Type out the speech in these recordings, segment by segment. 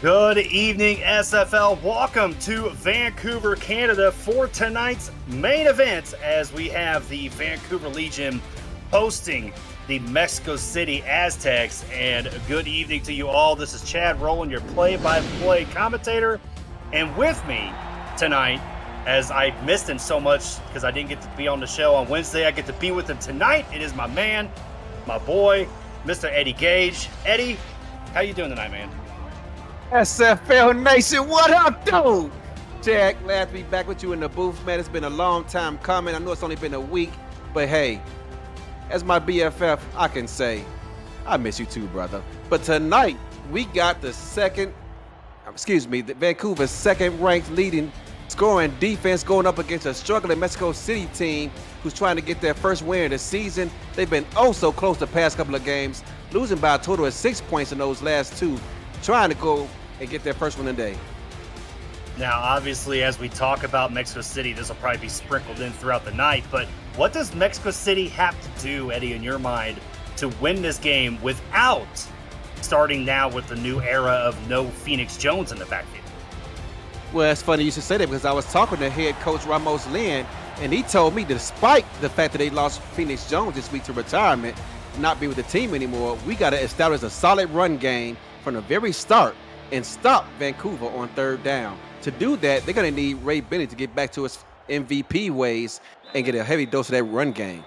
Good evening, SFL. Welcome to Vancouver, Canada for tonight's main event as we have the Vancouver Legion hosting the Mexico City Aztecs. And good evening to you all. This is Chad Rowland, your play-by-play commentator. And with me tonight, as I missed him so much because I didn't get to be on the show on Wednesday, I get to be with him tonight. It is my man, my boy, Mr. Eddie Gage. Eddie, how you doing tonight, man? SFL Nation, what up, dude? Chad, glad to be back with you in the booth, man. It's been a long time coming. I know it's only been a week, but hey, as my BFF, I can say, I miss you too, brother. But tonight, we got the Vancouver's second-ranked leading scoring defense going up against a struggling Mexico City team who's trying to get their first win of the season. They've been oh so close the past couple of games, losing by a total of 6 points in those last two, trying to go and get their first win of the day. Now, obviously, as we talk about Mexico City, this will probably be sprinkled in throughout the night, but what does Mexico City have to do, Eddie, in your mind, to win this game without starting now with the new era of no Phoenix Jones in the backfield? Well, it's funny you should say that because I was talking to head coach Ramos Lynn, and he told me despite the fact that they lost Phoenix Jones this week to retirement, not be with the team anymore, we got to establish a solid run game from the very start and stop Vancouver on third down. To do that, they're going to need Ray Bennett to get back to his MVP ways and get a heavy dose of that run game.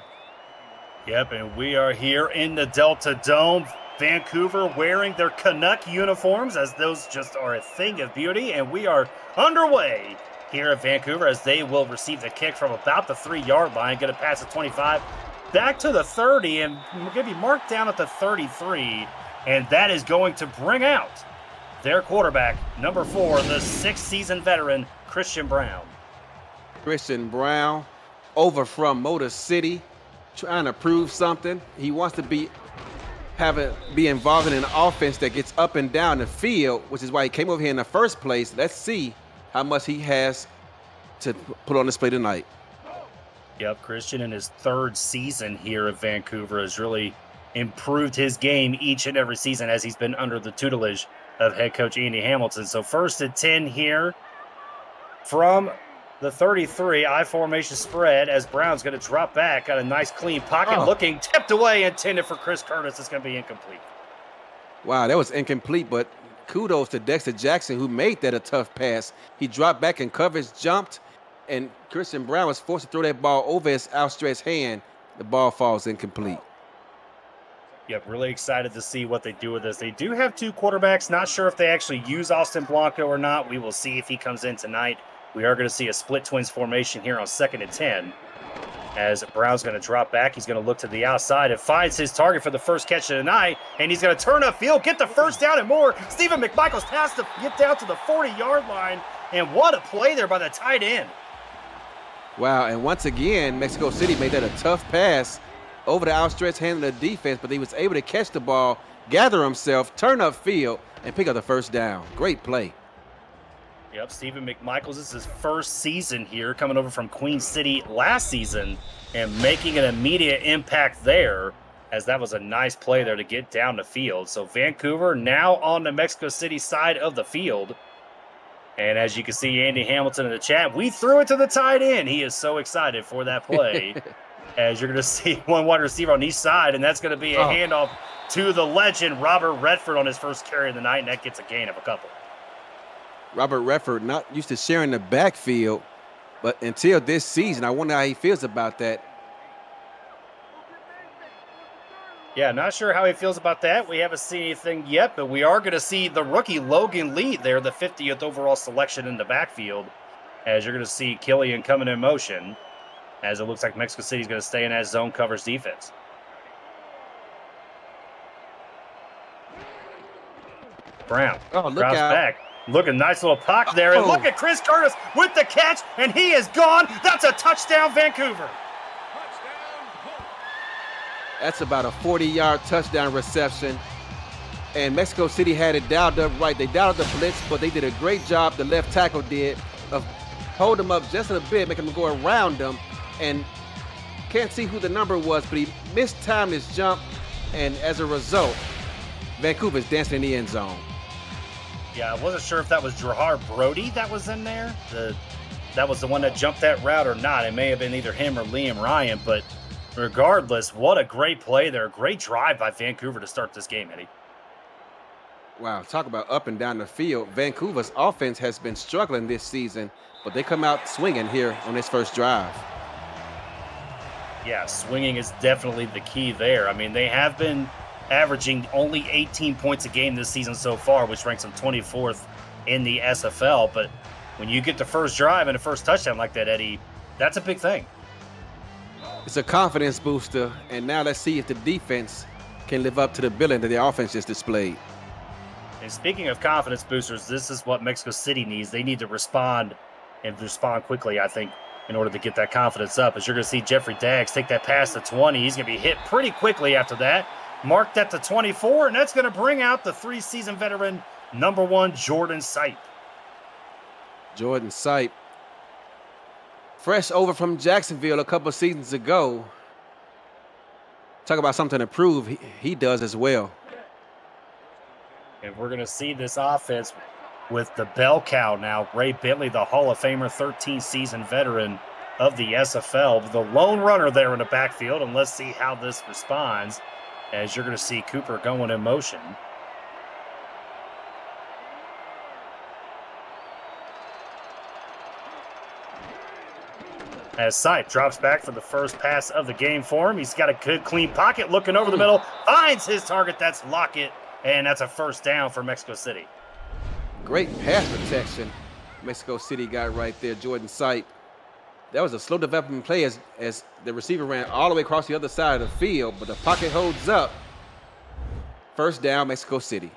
Yep, and we are here in the Delta Dome. Vancouver wearing their Canuck uniforms, as those just are a thing of beauty, and we are underway here at Vancouver as they will receive the kick from about the 3-yard line, get a pass at 25, back to the 30, and we're going to be marked down at the 33, and that is going to bring out their quarterback, number 4, the 6th-season veteran, Christian Brown. Christian Brown, over from Motor City, trying to prove something. He wants to be involved in an offense that gets up and down the field, which is why he came over here in the first place. Let's see how much he has to put on display tonight. Yep, Christian in his 3rd season here at Vancouver has really improved his game each and every season as he's been under the tutelage of head coach Andy Hamilton. So 1st and 10 here from the 33, I formation spread as Brown's going to drop back. Got a nice clean pocket, looking tipped away, intended for Chris Curtis. It's going to be incomplete. Wow, that was incomplete, but kudos to Dexter Jackson who made that a tough pass. He dropped back in coverage, jumped, and Christian Brown was forced to throw that ball over his outstretched hand. The ball falls incomplete. Yep, really excited to see what they do with this. They do have 2 quarterbacks. Not sure if they actually use Austin Blanco or not. We will see if he comes in tonight. We are going to see a split twins formation here on 2nd and 10. As Brown's going to drop back, he's going to look to the outside and finds his target for the first catch of the night. And he's going to turn upfield, get the first down and more. Stephen McMichael's pass to get down to the 40-yard line. And what a play there by the tight end. Wow, and once again, Mexico City made that a tough pass over the outstretched hand of the defense, but he was able to catch the ball, gather himself, turn upfield, and pick up the first down. Great play. Yep, Stephen McMichaels, this is his 1st season here, coming over from Queen City last season and making an immediate impact there, as that was a nice play there to get down the field. So Vancouver now on the Mexico City side of the field. And as you can see, Andy Hamilton in the chat, we threw it to the tight end. He is so excited for that play. As you're going to see one wide receiver on each side, and that's going to be a handoff to the legend, Robert Redford, on his first carry of the night, and that gets a gain of a couple. Robert Redford, not used to sharing the backfield, but until this season, I wonder how he feels about that. Yeah, not sure how he feels about that. We haven't seen anything yet, but we are going to see the rookie Logan Lee there, the 50th overall selection in the backfield, as you're going to see Killian coming in motion, as it looks like Mexico City is going to stay in that zone covers defense. Brown drops back. Look, a nice little pocket there. And look at Chris Curtis with the catch, and he is gone. That's a touchdown, Vancouver. That's about a 40-yard touchdown reception. And Mexico City had it dialed up right. They dialed the blitz, but they did a great job, the left tackle did, of hold him up just a bit, making him go around him. And can't see who the number was, but he mistimed his jump. And as a result, Vancouver's dancing in the end zone. Yeah, I wasn't sure if that was Gerard Brody that was in there. That was the one that jumped that route or not. It may have been either him or Liam Ryan, but regardless, what a great play there. Great drive by Vancouver to start this game, Eddie. Wow, talk about up and down the field. Vancouver's offense has been struggling this season, but they come out swinging here on this first drive. Yeah, swinging is definitely the key there. I mean, they have been averaging only 18 points a game this season so far, which ranks them 24th in the SFL. But when you get the first drive and the first touchdown like that, Eddie, that's a big thing. It's a confidence booster, and now let's see if the defense can live up to the billing that the offense just displayed. And speaking of confidence boosters, this is what Mexico City needs. They need to respond and respond quickly, I think, in order to get that confidence up. As you're going to see Jeffrey Daggs take that pass to 20. He's going to be hit pretty quickly after that. Marked at the 24, and that's going to bring out the 3-season veteran, number 1, Jordan Sipe. Jordan Sipe, fresh over from Jacksonville a couple seasons ago. Talk about something to prove. He does as well. And we're going to see this offense with the bell cow now. Ray Bentley, the Hall of Famer, 13-season veteran of the SFL, the lone runner there in the backfield. And let's see how this responds, as you're going to see Cooper going in motion. As Sipe drops back for the first pass of the game for him. He's got a good, clean pocket, looking over the middle, finds his target. That's Lockett, and that's a first down for Mexico City. Great pass protection Mexico City got right there, Jordan Sipe. That was a slow developing play as the receiver ran all the way across the other side of the field, but the pocket holds up. First down, Mexico City.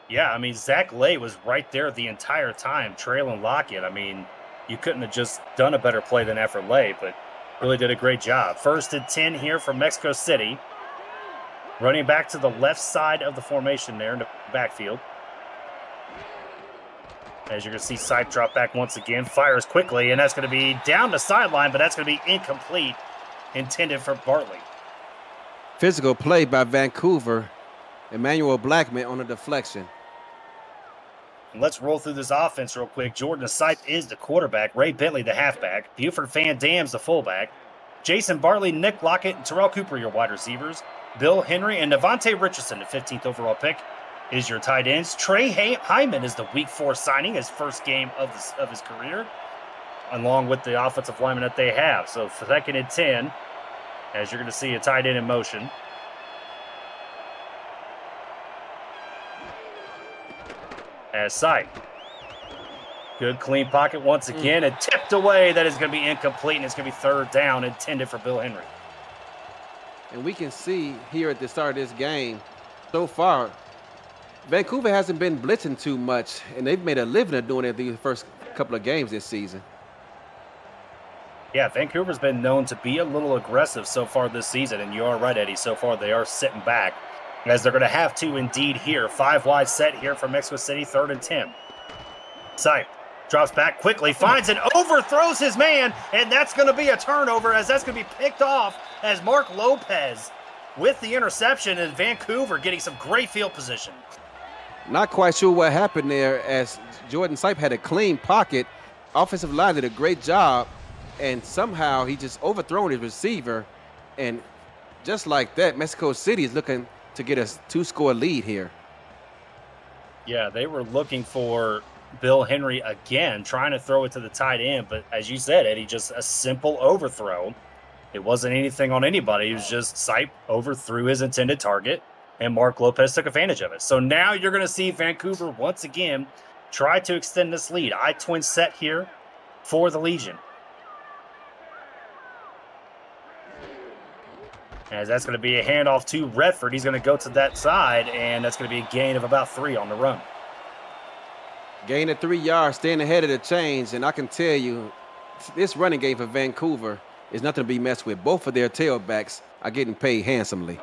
Yeah, I mean, Zach Lay was right there the entire time, trailing Lockett. I mean, you couldn't have just done a better play than that for Lay, but really did a great job. 1st and 10 here from Mexico City. Running back to the left side of the formation there in the backfield. As you're going to see Sipe drop back once again, fires quickly, and that's going to be down the sideline, but that's going to be incomplete, intended for Bartley. Physical play by Vancouver. Emmanuel Blackman on a deflection. And let's roll through this offense real quick. Jordan Sipe is the quarterback. Ray Bentley, the halfback. Buford Van Dam's the fullback. Jason Bartley, Nick Lockett, and Terrell Cooper, your wide receivers. Bill Henry and Devontae Richardson, the 15th overall pick, is your tight ends. Trey Hyman is the Week 4 signing, his first game of his career, along with the offensive lineman that they have. So 2nd and 10, as you're going to see a tight end in motion. As Sipe. Good clean pocket once again, and tipped away. That is going to be incomplete, and it's going to be 3rd down, intended for Bill Henry. And we can see here at the start of this game, so far, Vancouver hasn't been blitzing too much, and they've made a living of doing it the first couple of games this season. Yeah, Vancouver's been known to be a little aggressive so far this season, and you are right, Eddie. So far, they are sitting back, as they're going to have to indeed here. 5 wide set here for Mexico City, 3rd and 10. Sipe drops back quickly, finds and overthrows his man, and that's going to be a turnover, as that's going to be picked off as Mark Lopez with the interception, and Vancouver getting some great field position. Not quite sure what happened there, as Jordan Sipe had a clean pocket. Offensive line did a great job, and somehow he just overthrown his receiver, and just like that, Mexico City is looking to get a 2-score lead here. Yeah, they were looking for Bill Henry again, trying to throw it to the tight end, but as you said, Eddie, just a simple overthrow. It wasn't anything on anybody. It was just Sipe overthrew his intended target, and Mark Lopez took advantage of it. So now you're going to see Vancouver once again try to extend this lead. I-twin set here for the Legion. As that's going to be a handoff to Redford. He's going to go to that side, and that's going to be a gain of about 3 on the run. Gain of 3 yards, staying ahead of the chains, and I can tell you, this running game for Vancouver is nothing to be messed with. Both of their tailbacks are getting paid handsomely.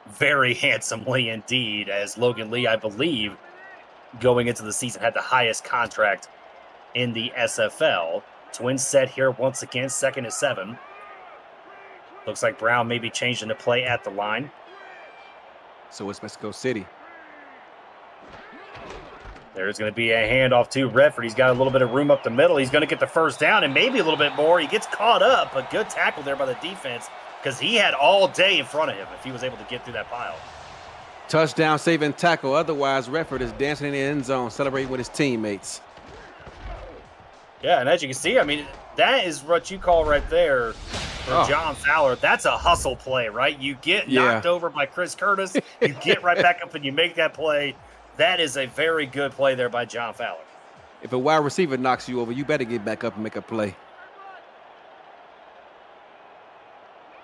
Very handsomely indeed, as Logan Lee, I believe, going into the season, had the highest contract in the SFL. Twin set here once again, 2nd and 7. Looks like Brown may be changing the play at the line. So it's Mexico City. There's going to be a handoff to Redford. He's got a little bit of room up the middle. He's going to get the first down and maybe a little bit more. He gets caught up, but good tackle there by the defense because he had all day in front of him if he was able to get through that pile. Touchdown saving tackle. Otherwise, Redford is dancing in the end zone, celebrating with his teammates. Yeah, and as you can see, I mean, that is what you call right there for John Fowler. That's a hustle play, right? You get knocked over by Chris Curtis. You get right back up and you make that play. That is a very good play there by John Fowler. If a wide receiver knocks you over, you better get back up and make a play.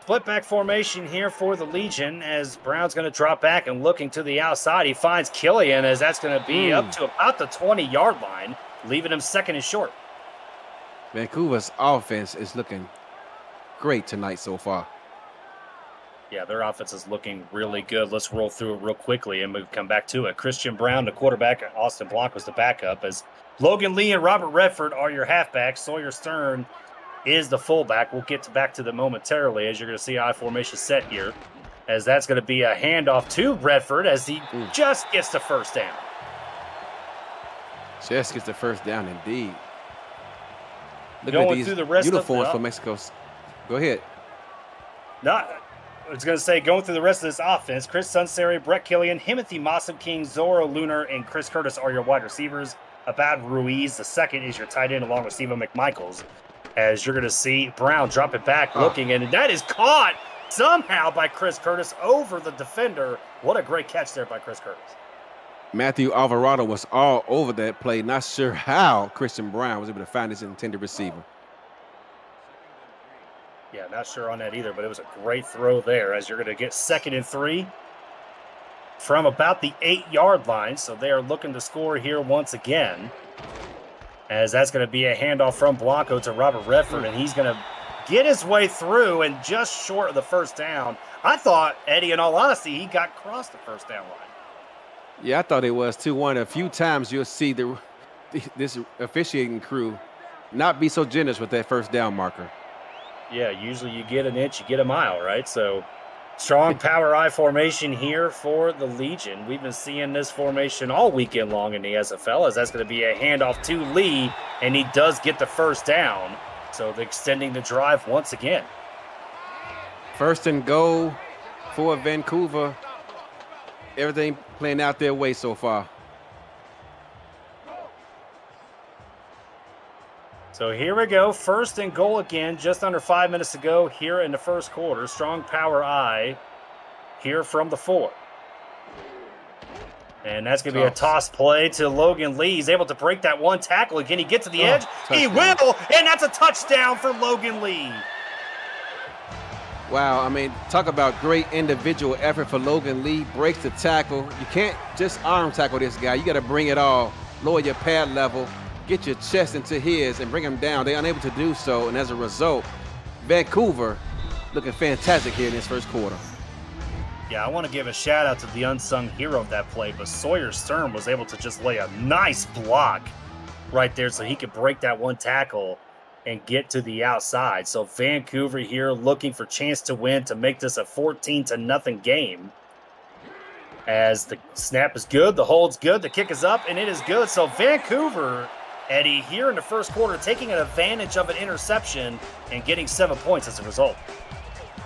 Split back formation here for the Legion as Brown's going to drop back and looking to the outside. He finds Killian as that's going to be up to about the 20-yard line, leaving him second and short. Vancouver's offense is looking great tonight so far. Yeah, their offense is looking really good. Let's roll through it real quickly and we'll come back to it. Christian Brown, the quarterback. Austin Block was the backup. As Logan Lee and Robert Redford are your halfbacks. Sawyer Stern is the fullback. We'll get back to them momentarily as you're going to see I formation set here. As that's going to be a handoff to Redford as he just gets the first down. Just gets the first down indeed. Look Going at these through the rest uniforms of for Mexico. Go ahead. I was going to say, going through the rest of this offense, Chris Sunseri, Brett Killian, Timothy Mossam King, Zoro Lunar, and Chris Curtis are your wide receivers. Abad Ruiz, the second, is your tight end, along with Steven McMichaels. As you're going to see Brown drop it back, looking, and that is caught somehow by Chris Curtis over the defender. What a great catch there by Chris Curtis. Matthew Alvarado was all over that play. Not sure how Christian Brown was able to find his intended receiver. Yeah, not sure on that either, but it was a great throw there as you're going to get 2nd and 3 from about the 8-yard line. So they are looking to score here once again, as that's going to be a handoff from Blanco to Robert Redford, and he's going to get his way through and just short of the first down. I thought, Eddie, in all honesty, he got across the first down line. Yeah, I thought it was too. One, a few times you'll see this officiating crew not be so generous with that first down marker. Yeah, usually you get an inch, you get a mile, right? So strong power I formation here for the Legion. We've been seeing this formation all weekend long in the SFL, as that's going to be a handoff to Lee, and he does get the first down. So they're extending the drive once again. 1st and goal for Vancouver. Everything playing out their way so far. So here we go, 1st and goal again, just under 5 minutes to go here in the first quarter. Strong power I here from the 4. And that's going to be a toss play to Logan Lee. He's able to break that one tackle. Again, he gets to the edge. Touchdown. He will, and that's a touchdown for Logan Lee. Wow, I mean, talk about great individual effort for Logan Lee. Breaks the tackle. You can't just arm tackle this guy. You got to bring it all, lower your pad level, get your chest into his, and bring him down. They're unable to do so, and as a result, Vancouver looking fantastic here in this first quarter. Yeah, I want to give a shout out to the unsung hero of that play, but Sawyer Stern was able to just lay a nice block right there so he could break that one tackle and get to the outside. So Vancouver here looking for chance to win to make this a 14-0 game. As the snap is good, the hold's good, the kick is up, and it is good. So Vancouver, Eddie, here in the first quarter, taking an advantage of an interception and getting 7 points as a result.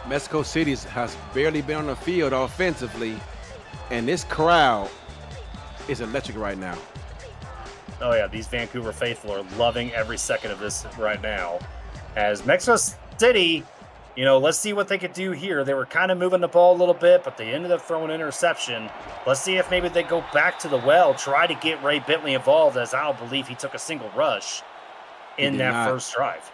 Mexico City has barely been on the field offensively, and this crowd is electric right now. Oh, yeah, these Vancouver faithful are loving every second of this right now. As Mexico City, you know, let's see what they could do here. They were kind of moving the ball a little bit, but they ended up throwing an interception. Let's see if maybe they go back to the well, try to get Ray Bentley involved, as I'll believe he took a single rush in that first drive.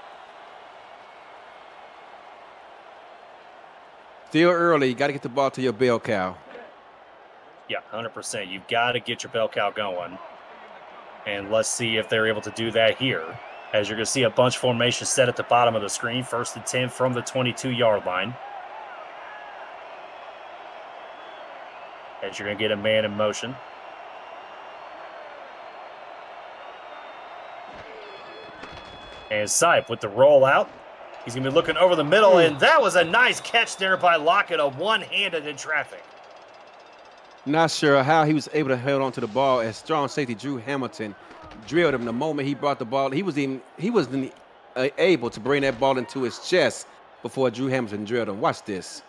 Still early. You got to get the ball to your bell cow. Yeah, 100%. You've got to get your bell cow going. And let's see if they're able to do that here. As you're going to see a bunch formation set at the bottom of the screen. 1st and 10 from the 22-yard line. As you're going to get a man in motion. And Sipe with the rollout. He's going to be looking over the middle, and that was a nice catch there by Lockett, a one-handed in traffic. Not sure how he was able to hold on to the ball as strong safety Drew Hamilton drilled him the moment he brought the ball. He wasn't able to bring that ball into his chest before Drew Hamilton drilled him. Watch this.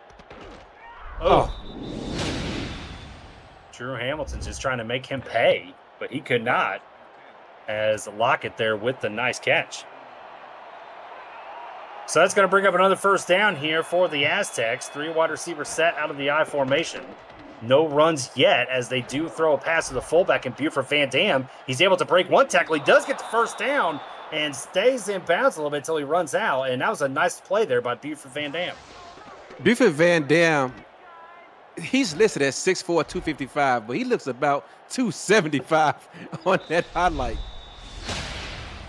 Oh. Drew Hamilton's just trying to make him pay, but he could not, as Lockett there with the nice catch. So that's going to bring up another first down here for the Aztecs. 3 wide receiver set out of the I formation. No runs yet as they do throw a pass to the fullback and Buford Van Dam. He's able to break one tackle. He does get the first down and stays in bounds a little bit until he runs out. And that was a nice play there by Buford Van Dam. Buford Van Dam, he's listed as 6'4", 255, but he looks about 275 on that highlight.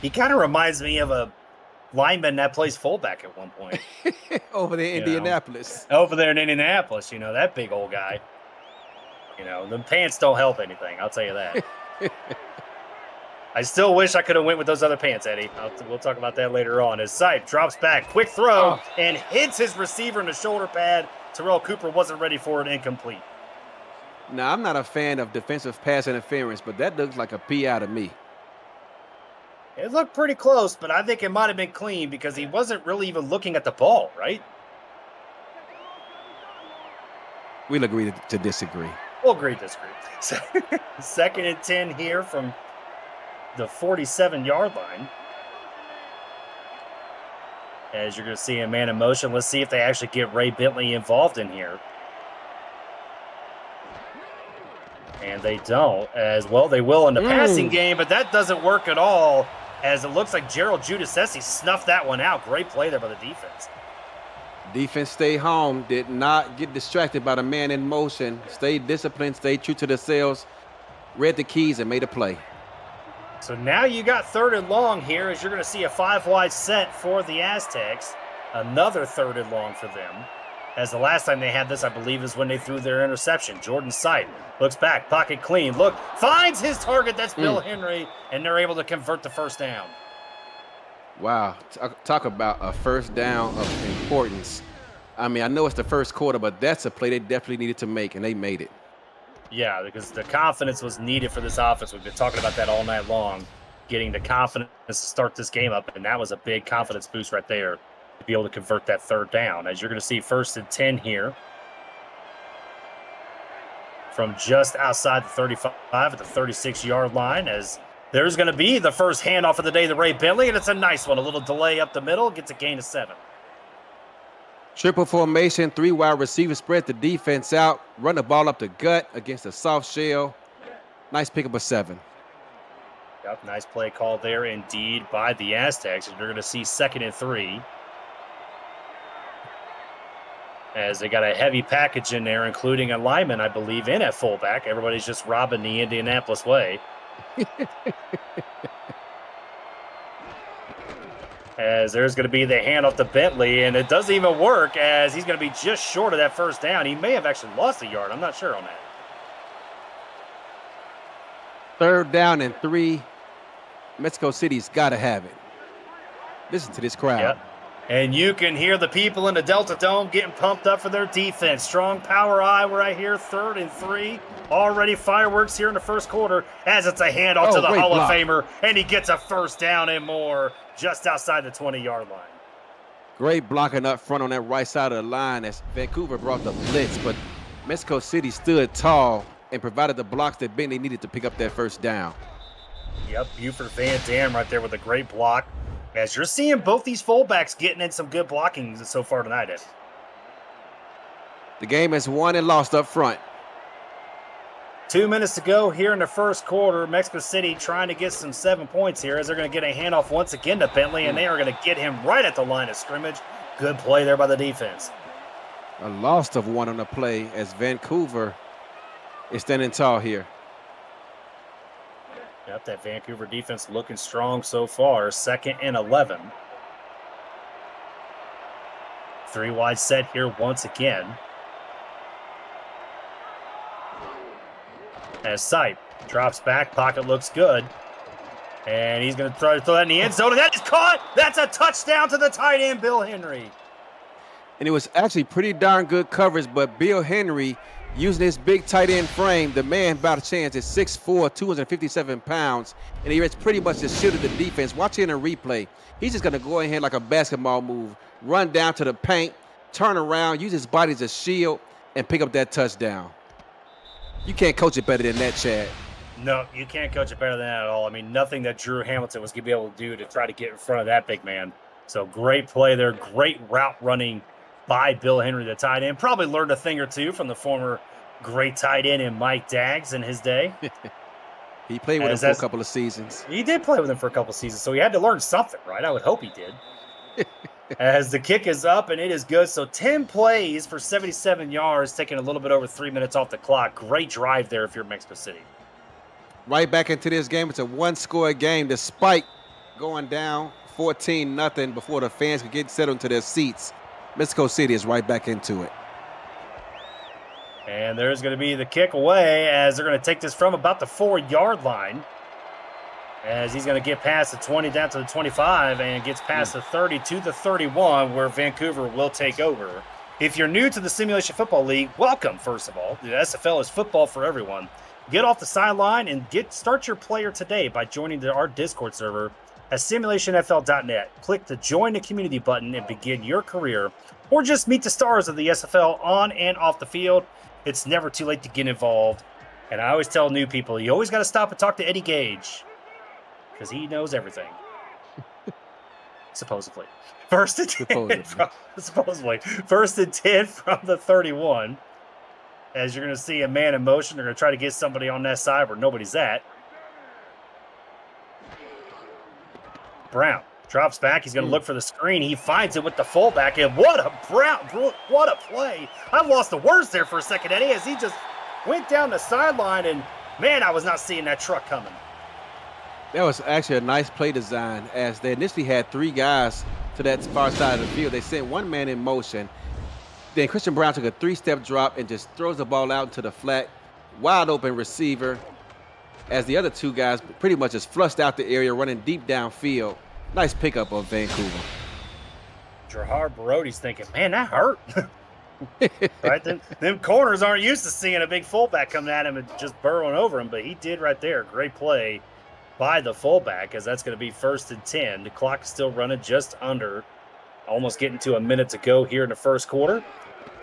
He kind of reminds me of a lineman that plays fullback at one point. Over there in Indianapolis. Over there in Indianapolis, that big old guy. The pants don't help anything, I'll tell you that. I still wish I could have went with those other pants, Eddie. We'll talk about that later on. As Sipe drops back, quick throw, and hits his receiver in the shoulder pad. Terrell Cooper wasn't ready for it, incomplete. Now, I'm not a fan of defensive pass interference, but that looks like a PI to me. It looked pretty close, but I think it might have been clean because he wasn't really even looking at the ball, right? We'll agree to disagree. We'll agree to disagree. 2nd and 10 here from the 47-yard line. As you're going to see a man in motion. Let's see if they actually get Ray Bentley involved in here. And they don't. As well, they will in the passing game, but that doesn't work at all, as it looks like Gerald Giudice snuffed that one out. Great play there by the defense. Defense stayed home, did not get distracted by the man in motion, stayed disciplined, stayed true to themselves, read the keys, and made a play. So now you got 3rd and long here, as you're going to see a 5-wide set for the Aztecs. Another 3rd and long for them. As the last time they had this, I believe, is when they threw their interception. Jordan Sipe looks back, pocket clean. Look, finds his target. That's Bill Henry, and they're able to convert the first down. Wow, talk about a first down of importance. I mean, I know it's the first quarter, but that's a play they definitely needed to make, and they made it. Yeah, because the confidence was needed for this offense. We've been talking about that all night long, getting the confidence to start this game up, and that was a big confidence boost right there to be able to convert that 3rd down. As you're going to see 1st and 10 here from just outside the 35 at the 36-yard line, as there's going to be the first handoff of the day to Ray Bentley, and it's a nice one. A little delay up the middle, gets a gain of 7. Triple formation, 3 wide receivers, spread the defense out, run the ball up the gut against a soft shell. Nice pickup of 7. Yep, nice play call there indeed by the Aztecs. And you're going to see 2nd and 3. As they got a heavy package in there, including a lineman, I believe, in at fullback. Everybody's just robbing the Indianapolis way. As there's going to be the handoff to Bentley, and it doesn't even work, as he's going to be just short of that first down. He may have actually lost a yard. I'm not sure on that. 3rd down and 3. Mexico City's got to have it. Listen to this crowd. Yep. And you can hear the people in the Delta Dome getting pumped up for their defense. Strong power I right here, 3rd and 3. Already fireworks here in the first quarter, as it's a handoff to the Hall of Famer, and he gets a first down and more just outside the 20-yard line. Great blocking up front on that right side of the line as Vancouver brought the blitz, but Mexico City stood tall and provided the blocks that Bentley needed to pick up that first down. Yep, Buford Van Dam right there with a great block. As you're seeing both these fullbacks getting in some good blocking so far tonight, Ed. The game is won and lost up front. 2 minutes to go here in the first quarter. Mexico City trying to get some 7 points here, as they're going to get a handoff once again to Bentley, and they are going to get him right at the line of scrimmage. Good play there by the defense. A loss of 1 on the play as Vancouver is standing tall here. Yep, that Vancouver defense looking strong so far. 2nd and 11. 3 wide set here once again. As Sipe drops back, pocket looks good. And he's going to try to throw that in the end zone, and that is caught. That's a touchdown to the tight end, Bill Henry. And it was actually pretty darn good coverage, but Bill Henry, using his big tight end frame, the man about a chance is 6'4", 257 pounds, and he has pretty much just shielded the defense. Watch it in a replay. He's just going to go ahead like a basketball move, run down to the paint, turn around, use his body as a shield, and pick up that touchdown. You can't coach it better than that, Chad. No, you can't coach it better than that at all. I mean, nothing that Drew Hamilton was going to be able to do to try to get in front of that big man. So great play there, great route running by Bill Henry, the tight end. Probably learned a thing or two from the former great tight end in Mike Daggs in his day. He played with him for a couple of seasons. He did play with him for a couple of seasons, so he had to learn something, right? I would hope he did. As the kick is up, and it is good. So 10 plays for 77 yards, taking a little bit over 3 minutes off the clock. Great drive there if you're Mexico City. Right back into this game. It's a one-score game despite going down 14-0 before the fans could get settled into their seats. Mexico City is right back into it. And there's going to be the kick away as they're going to take this from about the 4-yard line. As he's going to get past the 20 down to the 25 and gets past the 30 to the 31 where Vancouver will take over. If you're new to the Simulation Football League, welcome, first of all. The SFL is football for everyone. Get off the sideline and start your player today by joining our Discord server at simulationfl.net. Click the Join the Community button and begin your career, or just meet the stars of the SFL on and off the field. It's never too late to get involved. And I always tell new people, you always got to stop and talk to Eddie Gage, because he knows everything. Supposedly. First and 10 supposedly. First and 10 from the 31. As you're going to see a man in motion, they're going to try to get somebody on that side where nobody's at. Brown drops back. He's going to look for the screen. He finds it with the fullback, and what a play. I lost the words there for a second, Eddie, as he just went down the sideline, and man, I was not seeing that truck coming. That was actually a nice play design, as they initially had 3 guys to that far side of the field. They sent 1 man in motion. Then Christian Brown took a 3-step drop and just throws the ball out into the flat, wide open receiver, as the other 2 guys pretty much just flushed out the area, running deep downfield. Nice pickup of Vancouver. Gerard Brody's thinking, man, that hurt. Right? Them corners aren't used to seeing a big fullback coming at him and just burrowing over him, but he did right there. Great play by the fullback, as that's going to be first and 10. The clock is still running just under, almost getting to a minute to go here in the first quarter.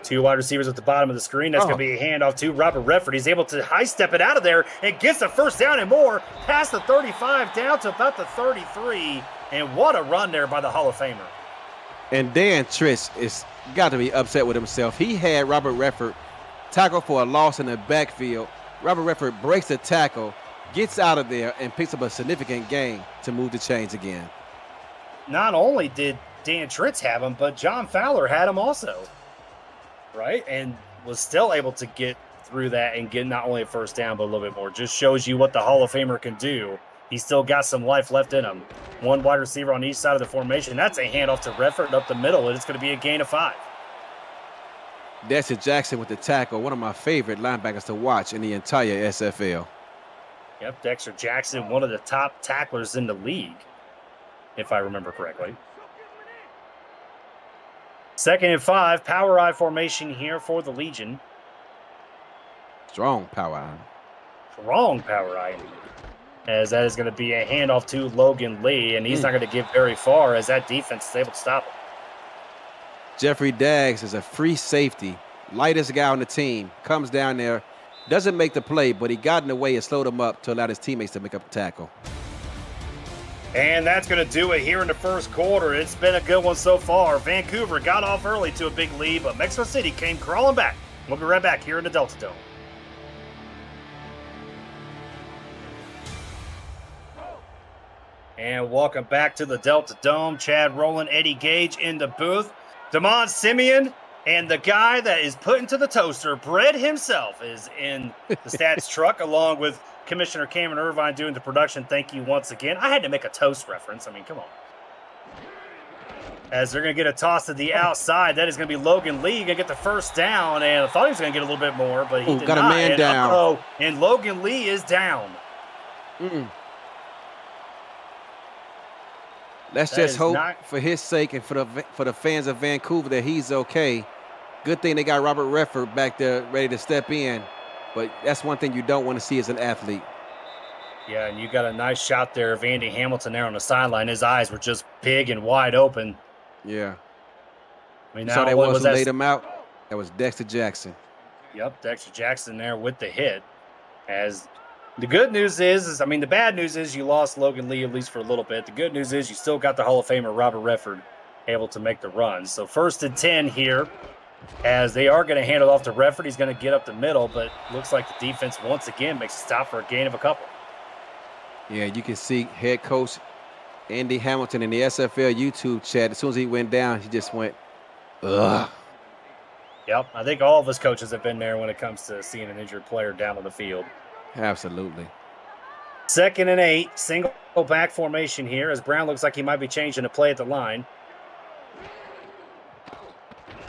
2 wide receivers at the bottom of the screen. That's going to be a handoff to Robert Redford. He's able to high step it out of there and gets a first down and more, past the 35 down to about the 33. And what a run there by the Hall of Famer. And Dan Trish is got to be upset with himself. He had Robert Redford tackle for a loss in the backfield. Robert Redford breaks the tackle, gets out of there, and picks up a significant gain to move the chains again. Not only did Dan Tritz have him, but John Fowler had him also, right? And was still able to get through that and get not only a first down, but a little bit more. Just shows you what the Hall of Famer can do. He's still got some life left in him. 1 wide receiver on each side of the formation. That's a handoff to Redford up the middle, and it's going to be a gain of 5. Dexter Jackson with the tackle, one of my favorite linebackers to watch in the entire SFL. Yep, Dexter Jackson, one of the top tacklers in the league, if I remember correctly. 2nd and 5, power I formation here for the Legion. Strong power I. Strong power I, as that is going to be a handoff to Logan Lee, and he's not going to get very far as that defense is able to stop him. Jeffrey Daggs is a free safety, lightest guy on the team, comes down there, doesn't make the play, but he got in the way and slowed him up to allow his teammates to make up the tackle. And that's going to do it here in the first quarter. It's been a good one so far. Vancouver got off early to a big lead, but Mexico City came crawling back. We'll be right back here in the Delta Dome. And welcome back to the Delta Dome. Chad Rowland, Eddie Gage in the booth. Damon Simeon and the guy that is put into the toaster, Bread himself, is in the stats truck along with Commissioner Cameron Irvine doing the production. Thank you once again. I had to make a toast reference. I mean, come on. As they're going to get a toss to the outside. That is going to be Logan Lee. Going to get the first down, and I thought he was going to get a little bit more, but he did got not. A man down. And Logan Lee is down. Let's That just is hope not. for his sake and for the fans of Vancouver that he's okay. Good thing they got Robert Redford back there ready to step in. But that's one thing you don't want to see as an athlete. Yeah, and you got a nice shot there of Andy Hamilton there on the sideline. His eyes were just big and wide open. Yeah. I mean, You saw now that what was was who that? laid him out? That was Dexter Jackson. Yep, Dexter Jackson there with the hit. As the good news is I mean, the bad news is you lost Logan Lee at least for a little bit. The good news is you still got the Hall of Famer Robert Redford able to make the run. So 1st and 10 here, as they are going to hand it off to Redford. He's going to get up the middle, but looks like the defense once again makes a stop for a gain of a couple. Yeah, you can see head coach Andy Hamilton in the SFL YouTube chat. As soon as he went down, he just went, ugh. Yep, I think all of us coaches have been there when it comes to seeing an injured player down on the field. Absolutely. 2nd and 8, single back formation here as Brown looks like he might be changing the play at the line.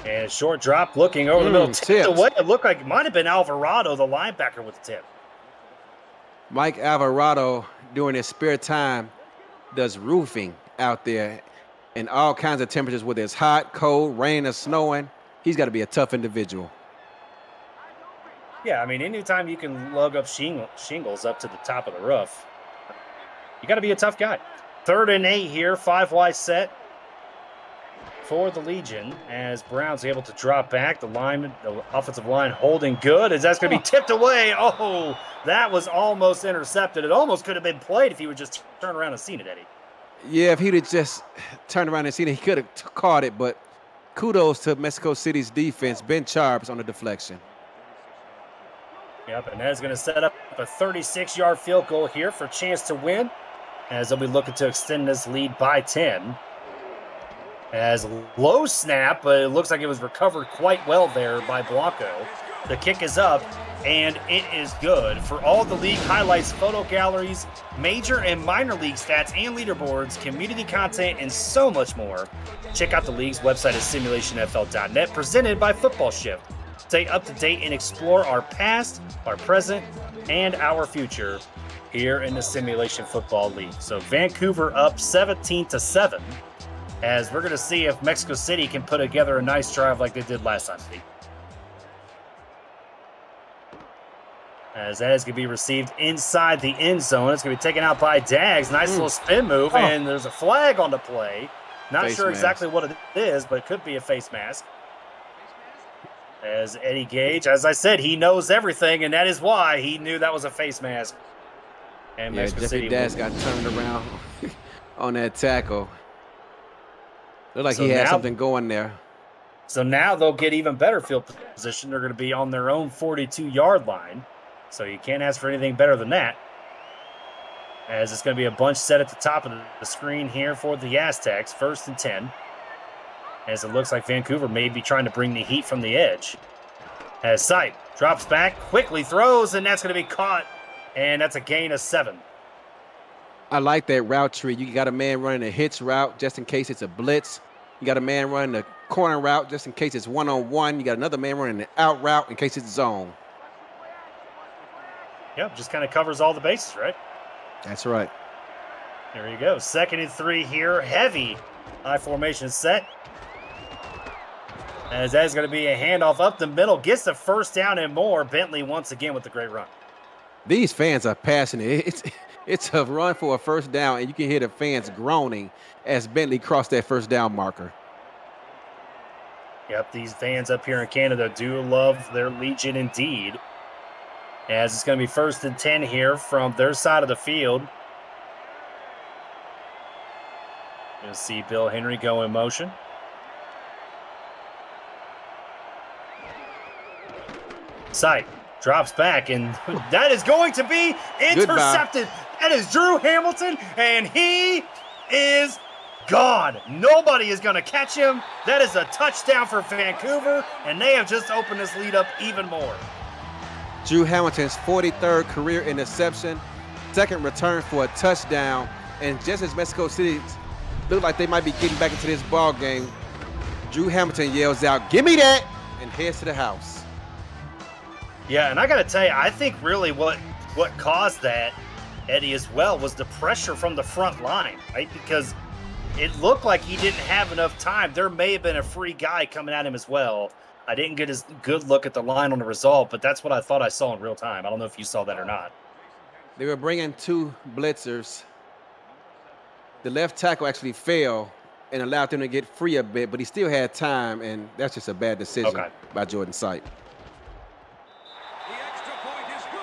And short drop looking over the middle, tipped away. It looked like it might have been Alvarado, the linebacker, with the tip. Mike Alvarado, during his spare time, does roofing out there in all kinds of temperatures, whether it's hot, cold, rain, or snowing. He's got to be a tough individual. Yeah, I mean, anytime you can lug up shingles up to the top of the roof, you got to be a tough guy. 3rd and 8 here, 5 wide set for the Legion as Brown's able to drop back. The offensive line holding good as that's going to be tipped away. Oh, that was almost intercepted. It almost could have been played if he would just turn around and seen it, Eddie. Yeah, if he'd have just turned around and seen it, he could have caught it, but kudos to Mexico City's defense. Ben Charbs on the deflection. Yep, and that is going to set up a 36-yard field goal here for a chance to win as they'll be looking to extend this lead by 10. As low snap, but it looks like it was recovered quite well there by Blanco. The kick is up, and it is good. For all the league highlights, photo galleries, major and minor league stats and leaderboards, community content, and so much more, check out the league's website at simulationfl.net, presented by Football Shift. Stay up to date and explore our past, our present, and our future here in the Simulation Football League. So Vancouver up 17-7. As we're going to see if Mexico City can put together a nice drive like they did last time. As that is going to be received inside the end zone. It's going to be taken out by Dags. Nice little spin move, and there's a flag on the play. Not sure exactly what it is, but it could be a face mask. As Eddie Gage, as I said, he knows everything, and that is why he knew that was a face mask. And yeah, Mexico Jeffrey City Dags got turned around on that tackle. Looked like he had something going there. So now they'll get even better field position. They're going to be on their own 42-yard line. So you can't ask for anything better than that. As it's going to be a bunch set at the top of the screen here for the Aztecs. 1st and 10. As it looks like Vancouver may be trying to bring the heat from the edge. As Sight drops back, quickly throws, and that's going to be caught. And that's a gain of 7. I like that route tree. You got a man running a hitch route just in case it's a blitz. You got a man running a corner route just in case it's one-on-one. You got another man running an out route in case it's zone. Yep, just kind of covers all the bases, right? That's right. There you go. 2nd and 3 here. Heavy high formation set. As that is going to be a handoff up the middle. Gets the 1st down and more. Bentley once again with the great run. These fans are passionate. It's a run for a 1st down, and you can hear the fans groaning as Bentley crossed that 1st down marker. Yep, these fans up here in Canada do love their Legion indeed. As it's going to be 1st and 10 here from their side of the field. You'll see Bill Henry go in motion. Sight drops back, and that is going to be intercepted. Goodbye. That is Drew Hamilton, and he is gone. Nobody is going to catch him. That is a touchdown for Vancouver, and they have just opened this lead up even more. Drew Hamilton's 43rd career interception, 2nd return for a touchdown, and just as Mexico City look like they might be getting back into this ball game, Drew Hamilton yells out, "Give me that," and heads to the house. Yeah, and I got to tell you, I think really what caused that, Eddie, as well, was the pressure from the front line, right? Because it looked like he didn't have enough time. There may have been a free guy coming at him as well. I didn't get as good look at the line on the result, but that's what I thought I saw in real time. I don't know if you saw that or not. They were bringing 2 blitzers. The left tackle actually fell and allowed them to get free a bit, but he still had time, and that's just a bad decision by Jordan Sipe.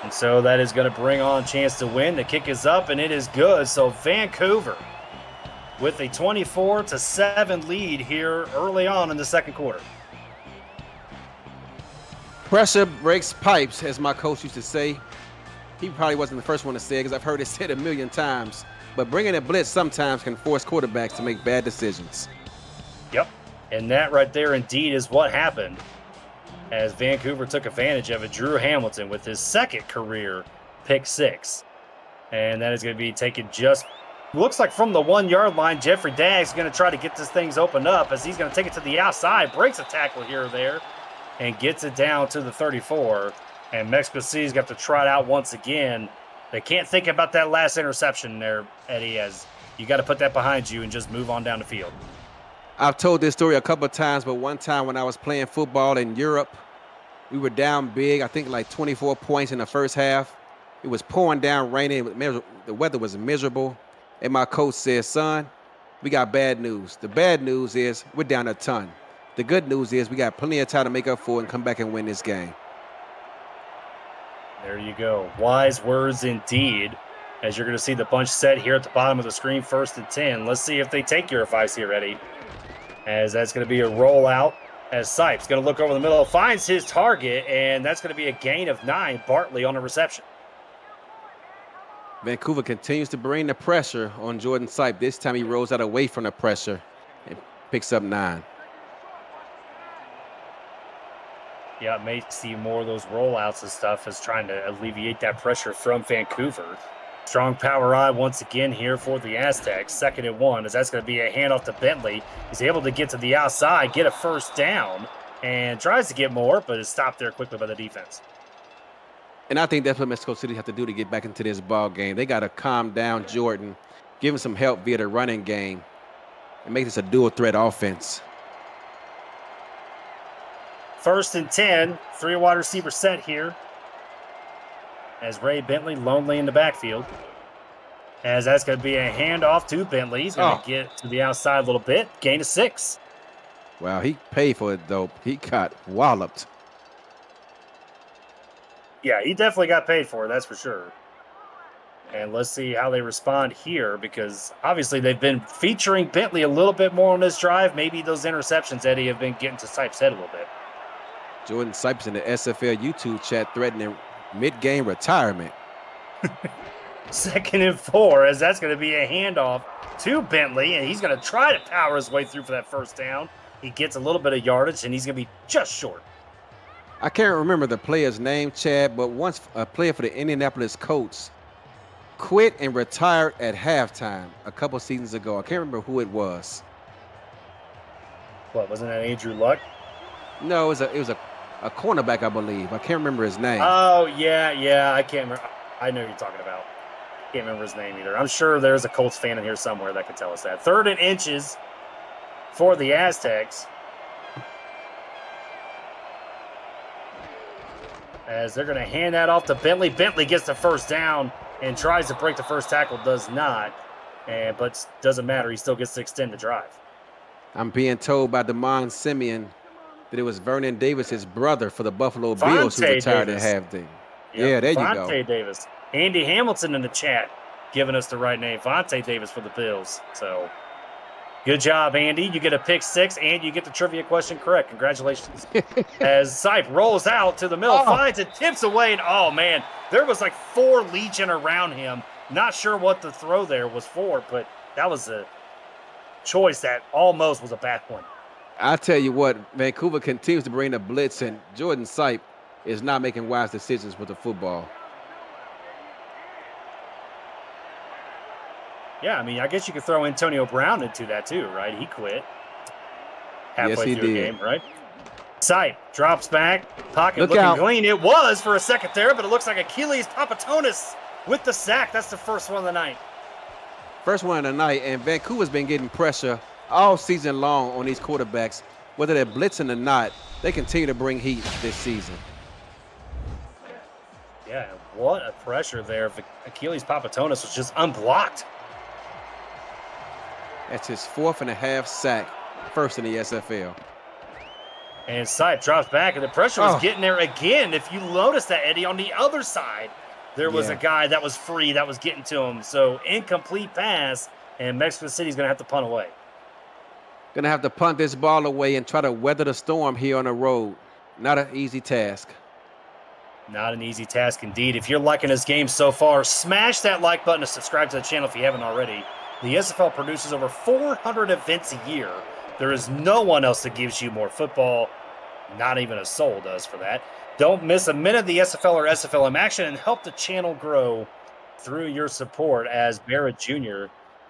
And so that is going to bring on a chance to win. The kick is up, and it is good. So Vancouver with a 24-7 lead here early on in the second quarter. Pressure breaks pipes, as my coach used to say. He probably wasn't the first one to say it because I've heard it said a million times. But bringing a blitz sometimes can force quarterbacks to make bad decisions. Yep, and that right there indeed is what happened as Vancouver took advantage of it. Drew Hamilton with his second career pick 6. And that is going to be taken just, looks like from the 1-yard line. Jeffrey Dagg's going to try to get this things opened up as he's going to take it to the outside, breaks a tackle here or there, and gets it down to the 34. And Mexico City's got to try it out once again. They can't think about that last interception there, Eddie, as you got to put that behind you and just move on down the field. I've told this story a couple of times, but one time when I was playing football in Europe, we were down big, I think like 24 points in the first half. It was pouring down, raining. The weather was miserable. And my coach said, son, we got bad news. The bad news is we're down a ton. The good news is we got plenty of time to make up for it and come back and win this game. There you go. Wise words indeed, as you're going to see the bunch set here at the bottom of the screen, 1st and 10. Let's see if they take your advice here, Eddie, as that's going to be a rollout as Sipes going to look over the middle, finds his target, and that's going to be a gain of 9. Bartley on the reception. Vancouver continues to bring the pressure on Jordan Sipe. This time he rolls out away from the pressure and picks up 9. Yeah, it may see more of those rollouts and stuff as trying to alleviate that pressure from Vancouver. Strong power eye once again here for the Aztecs. 2nd and 1, as that's going to be a handoff to Bentley. He's able to get to the outside, get a first down, and tries to get more, but is stopped there quickly by the defense. And I think that's what Mexico City have to do to get back into this ball game. They got to calm down Jordan, give him some help via the running game, and make this a dual threat offense. 1st and 10, 3 wide receiver set here. As Ray Bentley lonely in the backfield. As that's going to be a handoff to Bentley. He's going to get to the outside a little bit. Gain of 6. Wow, he paid for it, though. He got walloped. Yeah, he definitely got paid for it, that's for sure. And let's see how they respond here, because obviously they've been featuring Bentley a little bit more on this drive. Maybe those interceptions, Eddie, have been getting to Sipe's head a little bit. Jordan Sipes in the SFL YouTube chat threatening mid-game retirement. 2nd and 4, as that's going to be a handoff to Bentley, and he's going to try to power his way through for that first down. He gets a little bit of yardage, and he's going to be just short. I can't remember the player's name, Chad, but once a player for the Indianapolis Colts quit and retired at halftime a couple seasons ago. I can't remember who it was. What, wasn't that Andrew Luck? No, it was a cornerback, I believe. I can't remember his name. Oh, yeah, I can't remember. I know who you're talking about. Can't remember his name either. I'm sure there's a Colts fan in here somewhere that could tell us that. 3rd and inches for the Aztecs. As they're going to hand that off to Bentley. Bentley gets the first down and tries to break the first tackle. Does not. But doesn't matter. He still gets to extend the drive. I'm being told by Damon Simeon that it was Vernon Davis' brother for the Buffalo Bills who retired at halftime. Yep. Yeah, there you go. Vontae Davis. Andy Hamilton in the chat giving us the right name. Vontae Davis for the Bills. So, good job, Andy. You get a pick 6, and you get the trivia question correct. Congratulations. As Sipe rolls out to the middle, finds it, tips away, and oh, man, there was like 4 Legion around him. Not sure what the throw there was for, but that was a choice that almost was a bad one. I tell you what, Vancouver continues to bring the blitz, and Jordan Sipe is not making wise decisions with the football. Yeah, I mean, I guess you could throw Antonio Brown into that too, right? He quit halfway through the game, right? Sipe drops back, pocket looking clean. It was for a second there, but it looks like Achilles Papatonis with the sack. That's the first one of the night. First one of the night, and Vancouver's been getting pressure all season long on these quarterbacks. Whether they're blitzing or not, they continue to bring heat this season. Yeah, what a pressure there. Achilles Papatonis was just unblocked. That's his 4.5 sack, first in the SFL. And Sipe drops back, and the pressure was getting there again. If you notice that, Eddie, on the other side, there was a guy that was free that was getting to him. So incomplete pass, and Mexico City's going to have to punt away. Going to have to punt this ball away and try to weather the storm here on the road. Not an easy task. Not an easy task indeed. If you're liking this game so far, smash that like button to subscribe to the channel if you haven't already. The SFL produces over 400 events a year. There is no one else that gives you more football. Not even a soul does for that. Don't miss a minute of the SFL or SFLM action and help the channel grow through your support, as Barrett Jr.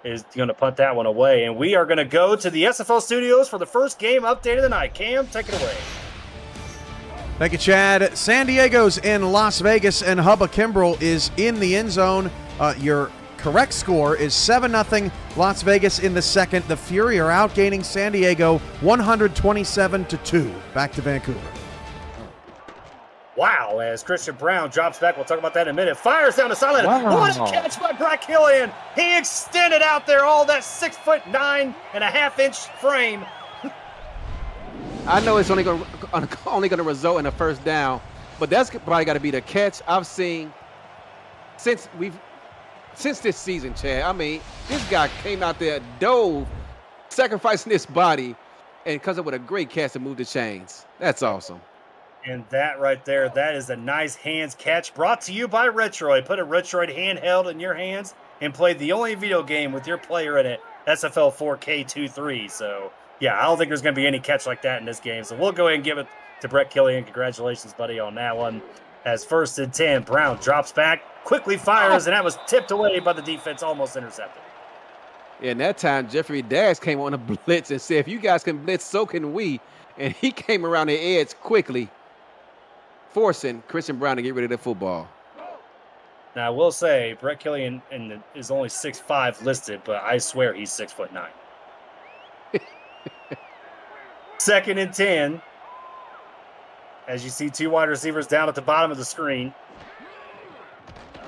is going to punt that one away. And we are going to go to the SFL studios for the first game update of the night. Cam, take it away. Thank you, Chad. San Diego's in Las Vegas, and Hubba Kimbrell is in the end zone. Your correct score is 7-0 Las Vegas in the second. The Fury are outgaining San Diego 127-2. Back to Vancouver. Wow, as Christian Brown drops back, we'll talk about that in a minute. Fires down the sideline. Wow. What a catch by Brett Killian. He extended out there all that 6'9.5" frame. I know it's only going to result in a first down, but that's probably got to be the catch I've seen since this season, Chad. I mean, this guy came out there, dove, sacrificing his body, and comes up with a great catch to move the chains. That's awesome. And that right there, that is a nice hands catch brought to you by Retroid. Put a Retroid handheld in your hands and play the only video game with your player in it, SFL 4K23. So, yeah, I don't think there's going to be any catch like that in this game. So we'll go ahead and give it to Brett Killian. Congratulations, buddy, on that one. As 1st and 10, Brown drops back, quickly fires, and that was tipped away by the defense, almost intercepted. Yeah, and that time, Jeffrey Dash came on a blitz and said, if you guys can blitz, so can we. And he came around the edge quickly, forcing Christian Brown to get rid of the football. Now, I will say, Brett Killian is only 6'5" listed, but I swear he's 6'9". 2nd and 10. As you see, 2 wide receivers down at the bottom of the screen.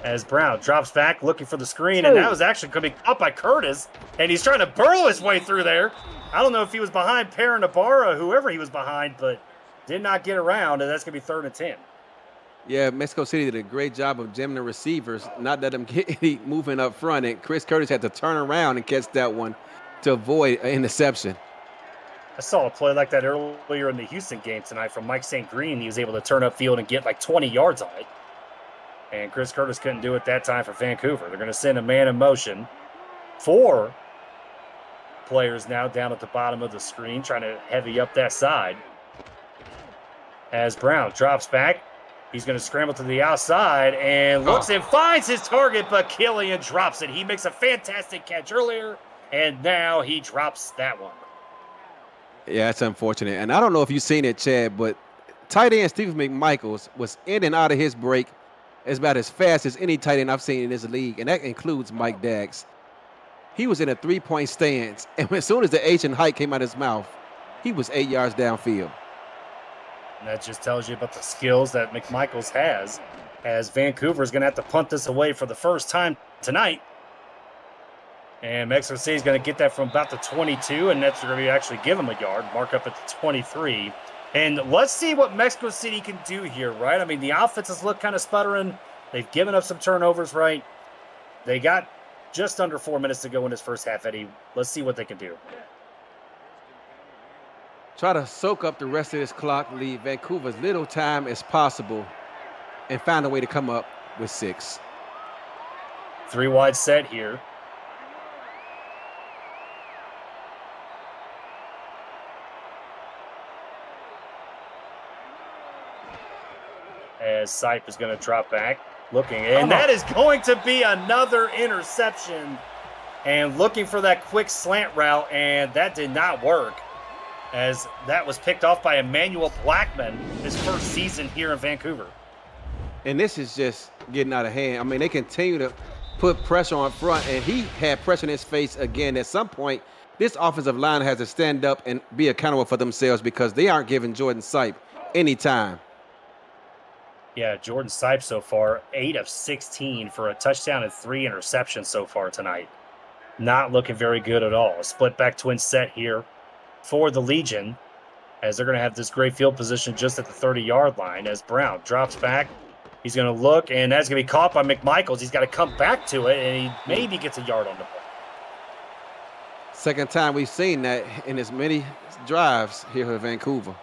As Brown drops back, looking for the screen, and that was actually going to be caught by Curtis, and he's trying to burrow his way through there. I don't know if he was behind Perrin Ibarra, whoever he was behind, but did not get around, and that's going to be 3rd and 10. Yeah, Mexico City did a great job of jamming the receivers, not let them get any movement up front, and Chris Curtis had to turn around and catch that one to avoid an interception. I saw a play like that earlier in the Houston game tonight from Mike St. Green. He was able to turn upfield and get like 20 yards on it. And Chris Curtis couldn't do it that time for Vancouver. They're going to send a man in motion. 4 players now down at the bottom of the screen trying to heavy up that side. As Brown drops back, he's going to scramble to the outside and looks and finds his target, but Killian drops it. He makes a fantastic catch earlier, and now he drops that one. Yeah, that's unfortunate. And I don't know if you've seen it, Chad, but tight end Stephen McMichaels was in and out of his break as about as fast as any tight end I've seen in this league, and that includes Mike Dax. He was in a 3-point stance, and as soon as the H and height came out of his mouth, he was 8 yards downfield. And that just tells you about the skills that McMichaels has, as Vancouver is going to have to punt this away for the first time tonight. And Mexico City is going to get that from about the 22, and that's going to actually give them a yard, mark up at the 23. And let's see what Mexico City can do here, right? I mean, the offenses look kind of sputtering. They've given up some turnovers, right? They got just under 4 minutes to go in this first half, Eddie. Let's see what they can do. Try to soak up the rest of this clock, leave Vancouver as little time as possible, and find a way to come up with 6. 3 wide set here. As Sipe is going to drop back, looking, and that is going to be another interception. And looking for that quick slant route, and that did not work, as that was picked off by Emmanuel Blackman, his first season here in Vancouver. And this is just getting out of hand. I mean, they continue to put pressure on front, and he had pressure in his face again. At some point, this offensive line has to stand up and be accountable for themselves because they aren't giving Jordan Sipe any time. Yeah, Jordan Sipe so far, 8 of 16 for a touchdown and 3 interceptions so far tonight. Not looking very good at all. A split back twin set here for the Legion, as they're going to have this great field position just at the 30-yard line as Brown drops back. He's going to look, and that's going to be caught by McMichaels. He's got to come back to it, and he maybe gets a yard on the play. Second time we've seen that in as many drives here for Vancouver.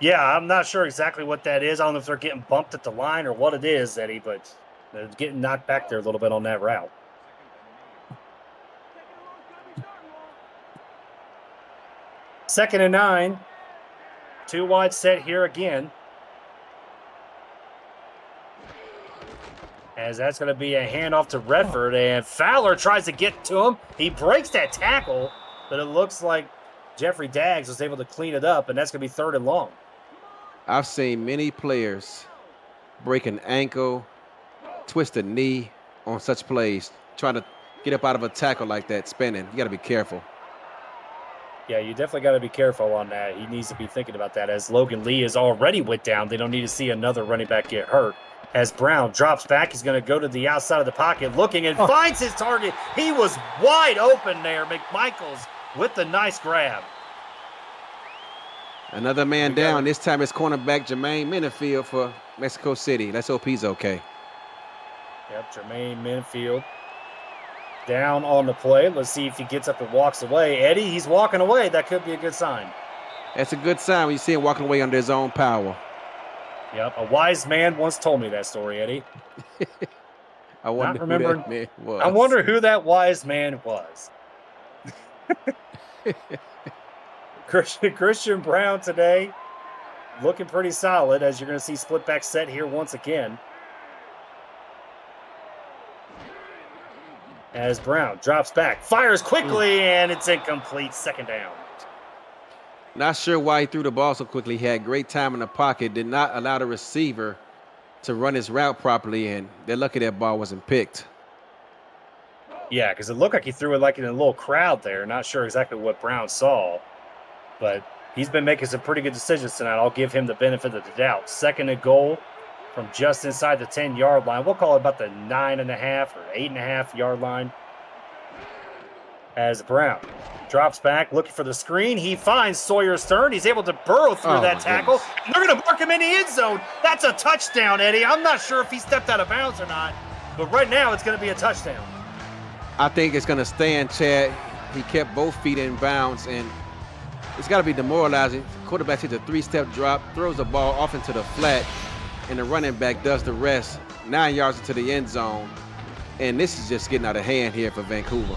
Yeah, I'm not sure exactly what that is. I don't know if they're getting bumped at the line or what it is, Eddie, but they're getting knocked back there a little bit on that route. Second and 9. 2 wide set here again. As that's going to be a handoff to Redford, and Fowler tries to get to him. He breaks that tackle, but it looks like Jeffrey Daggs was able to clean it up, and that's going to be 3rd and long. I've seen many players break an ankle, twist a knee on such plays, trying to get up out of a tackle like that, spinning. You got to be careful. Yeah, you definitely got to be careful on that. He needs to be thinking about that. As Logan Lee is already went down, they don't need to see another running back get hurt. As Brown drops back, he's going to go to the outside of the pocket, looking and finds his target. He was wide open there. McMichaels with the nice grab. Another man down. This time it's cornerback Jermaine Minifield for Mexico City. Let's hope he's okay. Yep, Jermaine Minifield down on the play. Let's see if he gets up and walks away. Eddie, he's walking away. That could be a good sign. That's a good sign when you see him walking away under his own power. Yep, a wise man once told me that story, Eddie. I wonder who that man was. I wonder who that wise man was. Christian Brown today looking pretty solid, as you're going to see split back set here once again. As Brown drops back, fires quickly, and it's incomplete. 2nd down. Not sure why he threw the ball so quickly. He had great time in the pocket, did not allow the receiver to run his route properly, and they're lucky that ball wasn't picked. Yeah, because it looked like he threw it like in a little crowd there. Not sure exactly what Brown saw, but he's been making some pretty good decisions tonight. I'll give him the benefit of the doubt. 2nd and goal from just inside the 10-yard line. We'll call it about the 9.5 or 8.5-yard line. As Brown drops back, looking for the screen. He finds Sawyer Stern. He's able to burrow through that tackle. And they're going to mark him in the end zone. That's a touchdown, Eddie. I'm not sure if he stepped out of bounds or not, but right now it's going to be a touchdown. I think it's going to stand, Chad. He kept both feet in bounds, and it's got to be demoralizing. The quarterback hits a 3-step drop, throws the ball off into the flat, and the running back does the rest 9 yards into the end zone. And this is just getting out of hand here for Vancouver.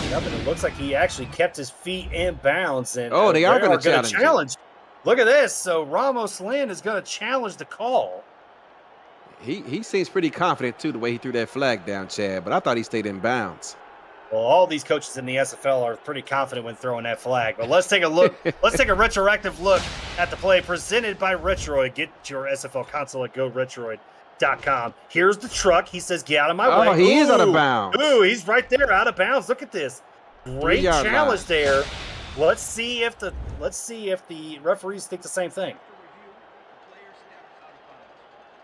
Yep, and it looks like he actually kept his feet in bounds. And they are going to challenge. Look at this. So Ramos Lynn is going to challenge the call. He seems pretty confident, too, the way he threw that flag down, Chad. But I thought he stayed in bounds. Well, all these coaches in the SFL are pretty confident when throwing that flag. But let's take a look. Let's take a retroactive look at the play presented by Retroid. Get your SFL console at GoRetroid.com. Here's the truck. He says, get out of my way. Oh, he is out of bounds. Ooh, he's right there, out of bounds. Look at this. Great challenge there. Let's see if the referees think the same thing.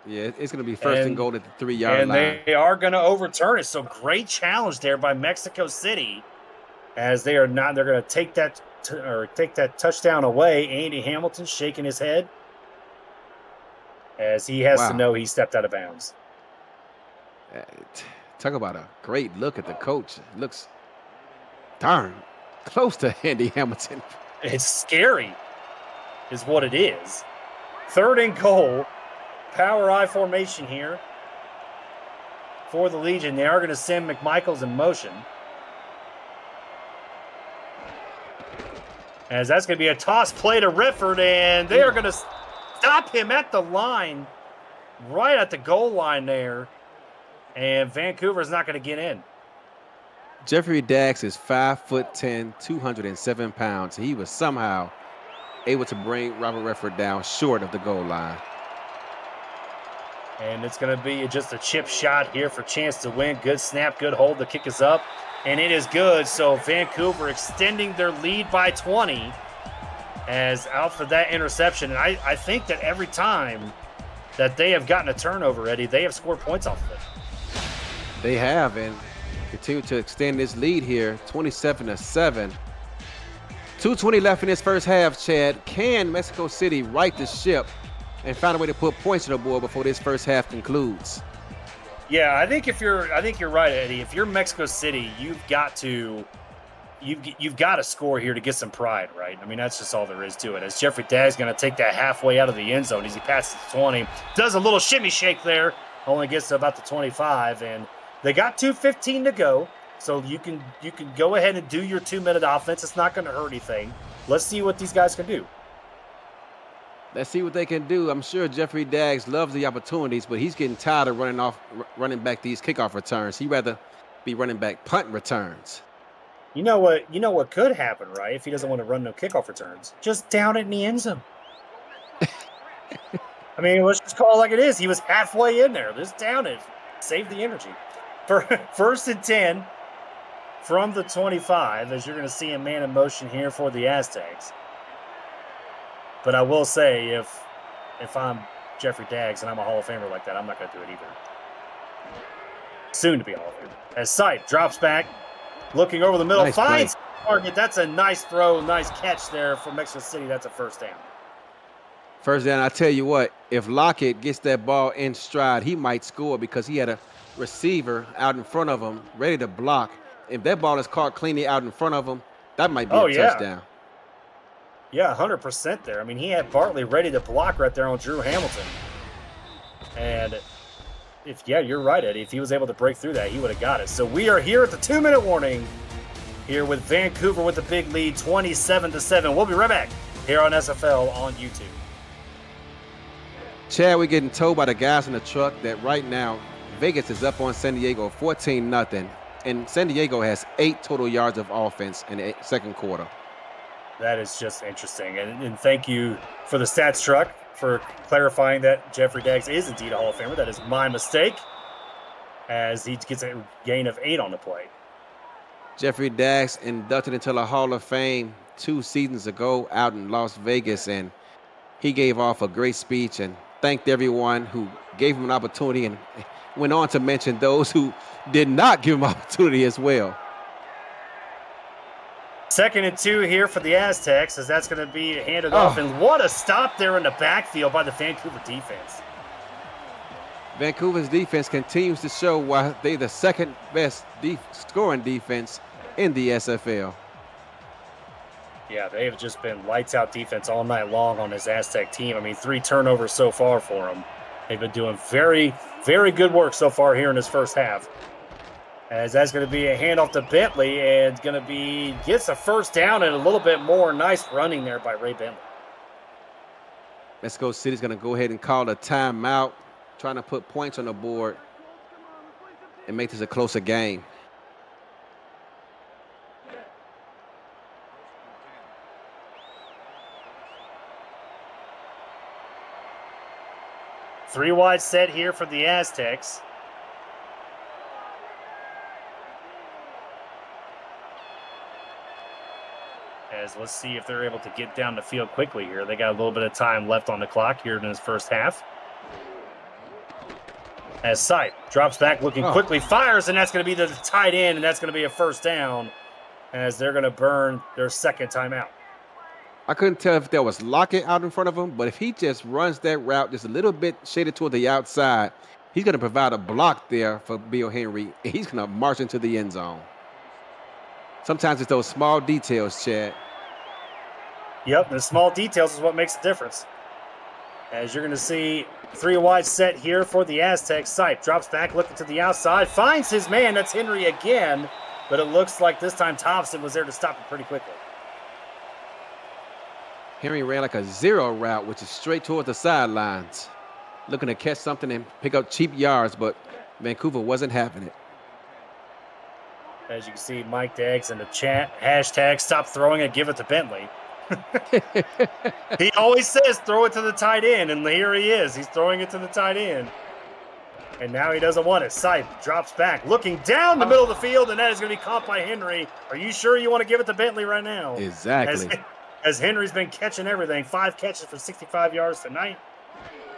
Yeah, it's going to be 1st and goal at the 3-yard line. And they are going to overturn it. So great challenge there by Mexico City, as they are not. They're going to take that touchdown away. Andy Hamilton shaking his head, as he has to know he stepped out of bounds. Talk about a great look at the coach. It looks darn close to Andy Hamilton. It's scary, is what it is. 3rd and goal. Power I formation here for the Legion. They are going to send McMichaels in motion, as that's going to be a toss play to Redford, and they are going to stop him at the line, right at the goal line there, and Vancouver is not going to get in. Jeffrey Daggs is 5'10", 207 pounds. He was somehow able to bring Robert Redford down short of the goal line. And it's going to be just a chip shot here for chance to win. Good snap, good hold. The kick is up, and it is good. So Vancouver extending their lead by 20 as out for that interception. And I think that every time that they have gotten a turnover, Eddie, they have scored points off of it. They have, and continue to extend this lead here, 27-7. 2:20 left in this first half, Chad. Can Mexico City right the ship and find a way to put points on the board before this first half concludes? Yeah, I think you're right, Eddie. If you're Mexico City, you've got to score here to get some pride, right? I mean, that's just all there is to it. As Jeffrey Dag's going to take that halfway out of the end zone as he passes the 20, does a little shimmy shake there, only gets to about the 25, and they got 2:15 to go. So you can go ahead and do your 2-minute offense. It's not going to hurt anything. Let's see what these guys can do. Let's see what they can do. I'm sure Jeffrey Daggs loves the opportunities, but he's getting tired of running back these kickoff returns. He'd rather be running back punt returns. You know what could happen, right? If he doesn't want to run no kickoff returns, just down it in the end zone. I mean, let's just call it like it is. He was halfway in there. Just down it. Save the energy. For 1st and 10 from the 25, as you're going to see a man in motion here for the Aztecs. But I will say, if I'm Jeffrey Daggs and I'm a Hall of Famer like that, I'm not going to do it either. Soon to be a Hall of Famer. As Sight drops back, looking over the middle, finds target. That's a nice throw, nice catch there for Mexico City. That's a first down. First down, I tell you what, if Lockett gets that ball in stride, he might score because he had a receiver out in front of him ready to block. If that ball is caught cleanly out in front of him, that might be a touchdown. Yeah, 100% there. I mean, he had Bartley ready to block right there on Drew Hamilton. And you're right, Eddie. If he was able to break through that, he would have got it. So we are here at the 2-minute warning here with Vancouver with a big lead, 27-7. We'll be right back here on SFL on YouTube. Chad, we're getting told by the guys in the truck that right now Vegas is up on San Diego 14-0. And San Diego has 8 total yards of offense in the second quarter. That is just interesting. And thank you for the stats truck for clarifying that Jeffrey Daggs is indeed a Hall of Famer. That is my mistake, as he gets a gain of 8 on the play. Jeffrey Daggs inducted into the Hall of Fame 2 seasons ago out in Las Vegas, and he gave off a great speech and thanked everyone who gave him an opportunity and went on to mention those who did not give him opportunity as well. 2nd and 2 here for the Aztecs, as that's going to be handed off. And what a stop there in the backfield by the Vancouver defense. Vancouver's defense continues to show why they're the second best scoring defense in the SFL. Yeah, they have just been lights out defense all night long on this Aztec team. I mean, 3 turnovers so far for them. They've been doing very, very good work so far here in this first half. As that's going to be a handoff to Bentley, and gets a first down and a little bit more. Nice running there by Ray Bentley. Mexico City's going to go ahead and call a timeout, trying to put points on the board and make this a closer game. Three wide set here for the Aztecs. As let's see if they're able to get down the field quickly here. They got a little bit of time left on the clock here in this first half. As Sight drops back looking quickly, fires, and that's going to be the tight end, and that's going to be a first down as they're going to burn their second timeout. I couldn't tell if there was Lockett out in front of him, but if he just runs that route just a little bit shaded toward the outside, he's going to provide a block there for Bill Henry, and he's going to march into the end zone. Sometimes it's those small details, Chad. Yep, the small details is what makes the difference. As you're going to see 3 wide set here for the Aztecs. Sight drops back, looking to the outside, finds his man. That's Henry again, but it looks like this time Thompson was there to stop it pretty quickly. Henry ran like a zero route, which is straight toward the sidelines, looking to catch something and pick up cheap yards, but Vancouver wasn't having it. As you can see, Mike Daggs in the chat, hashtag stop throwing it, give it to Bentley. He always says throw it to the tight end, and here he is. He's throwing it to the tight end. And now he doesn't want it. Sipe drops back, looking down the middle of the field, and that is going to be caught by Henry. Are you sure you want to give it to Bentley right now? Exactly. As Henry's been catching everything. 5 catches for 65 yards tonight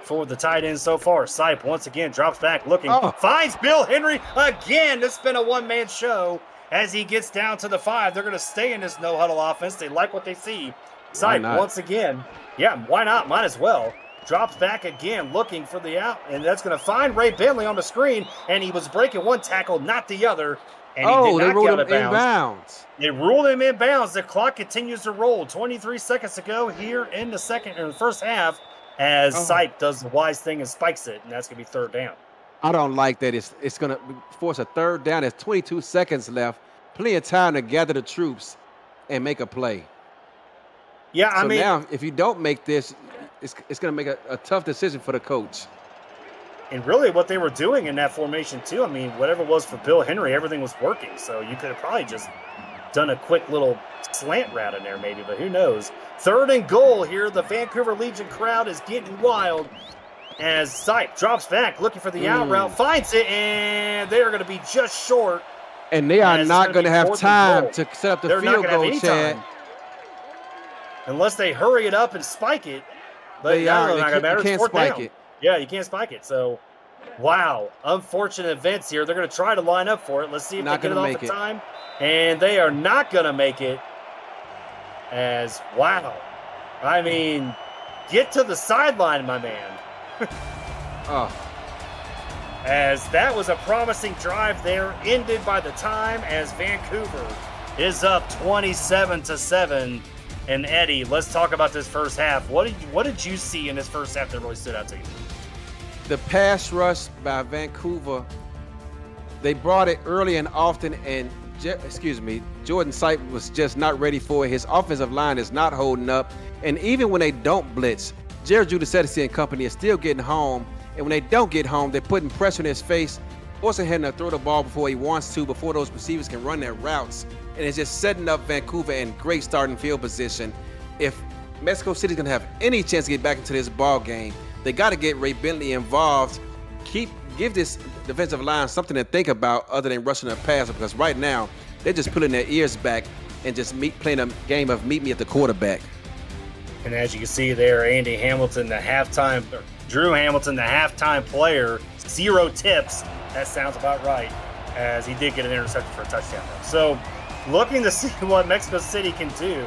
for the tight end so far. Sipe once again drops back, looking, finds Bill Henry again. This has been a one-man show as he gets down to the 5. They're going to stay in this no-huddle offense. They like what they see. Sipe once again. Yeah, why not? Might as well. Drops back again, looking for the out, and that's going to find Ray Bentley on the screen, and he was breaking one tackle, not the other, and he did not get out of bounds. They ruled him in bounds. The clock continues to roll. 23 seconds to go here in the first half, as Sipe does the wise thing and spikes it, and that's going to be third down. I don't like that. It's going to force a third down. There's 22 seconds left. Plenty of time to gather the troops and make a play. Yeah, I mean, now if you don't make this, it's going to make a tough decision for the coach. And really what they were doing in that formation too, I mean, whatever it was for Bill Henry, everything was working. So you could have probably just done a quick little slant route in there maybe, but who knows. 3rd and goal here. The Vancouver Legion crowd is getting wild as Sipe drops back, looking for the out route, finds it, and they're going to be just short. And they are not going to have time to set up the field goal, Chad. Unless they hurry it up and spike it. But you can't spike it. Yeah, you can't spike it. So, wow, unfortunate events here. They're going to try to line up for it. Let's see if they get it off the time. And they are not going to make it. As, wow. I mean, get to the sideline, my man. As that was a promising drive there, ended by the time as Vancouver is up 27-7. And Eddie, let's talk about this first half. What did you see in this first half that really stood out to you? The pass rush by Vancouver, they brought it early and often, and Jordan Sipe was just not ready for it. His offensive line is not holding up, and even when they don't blitz, Jared Giudicetti and company is still getting home, and when they don't get home, they're putting pressure in his face, forcing him to throw the ball before he wants to, before those receivers can run their routes. And it's just setting up Vancouver in great starting field position. If Mexico City's going to have any chance to get back into this ball game, they got to get Ray Bentley involved. Give this defensive line something to think about other than rushing a pass, because right now they're just pulling their ears back and just playing a game of meet me at the quarterback. And as you can see there, Drew Hamilton, the halftime player, 0 tips. That sounds about right, as he did get an interception for a touchdown. So, looking to see what Mexico City can do,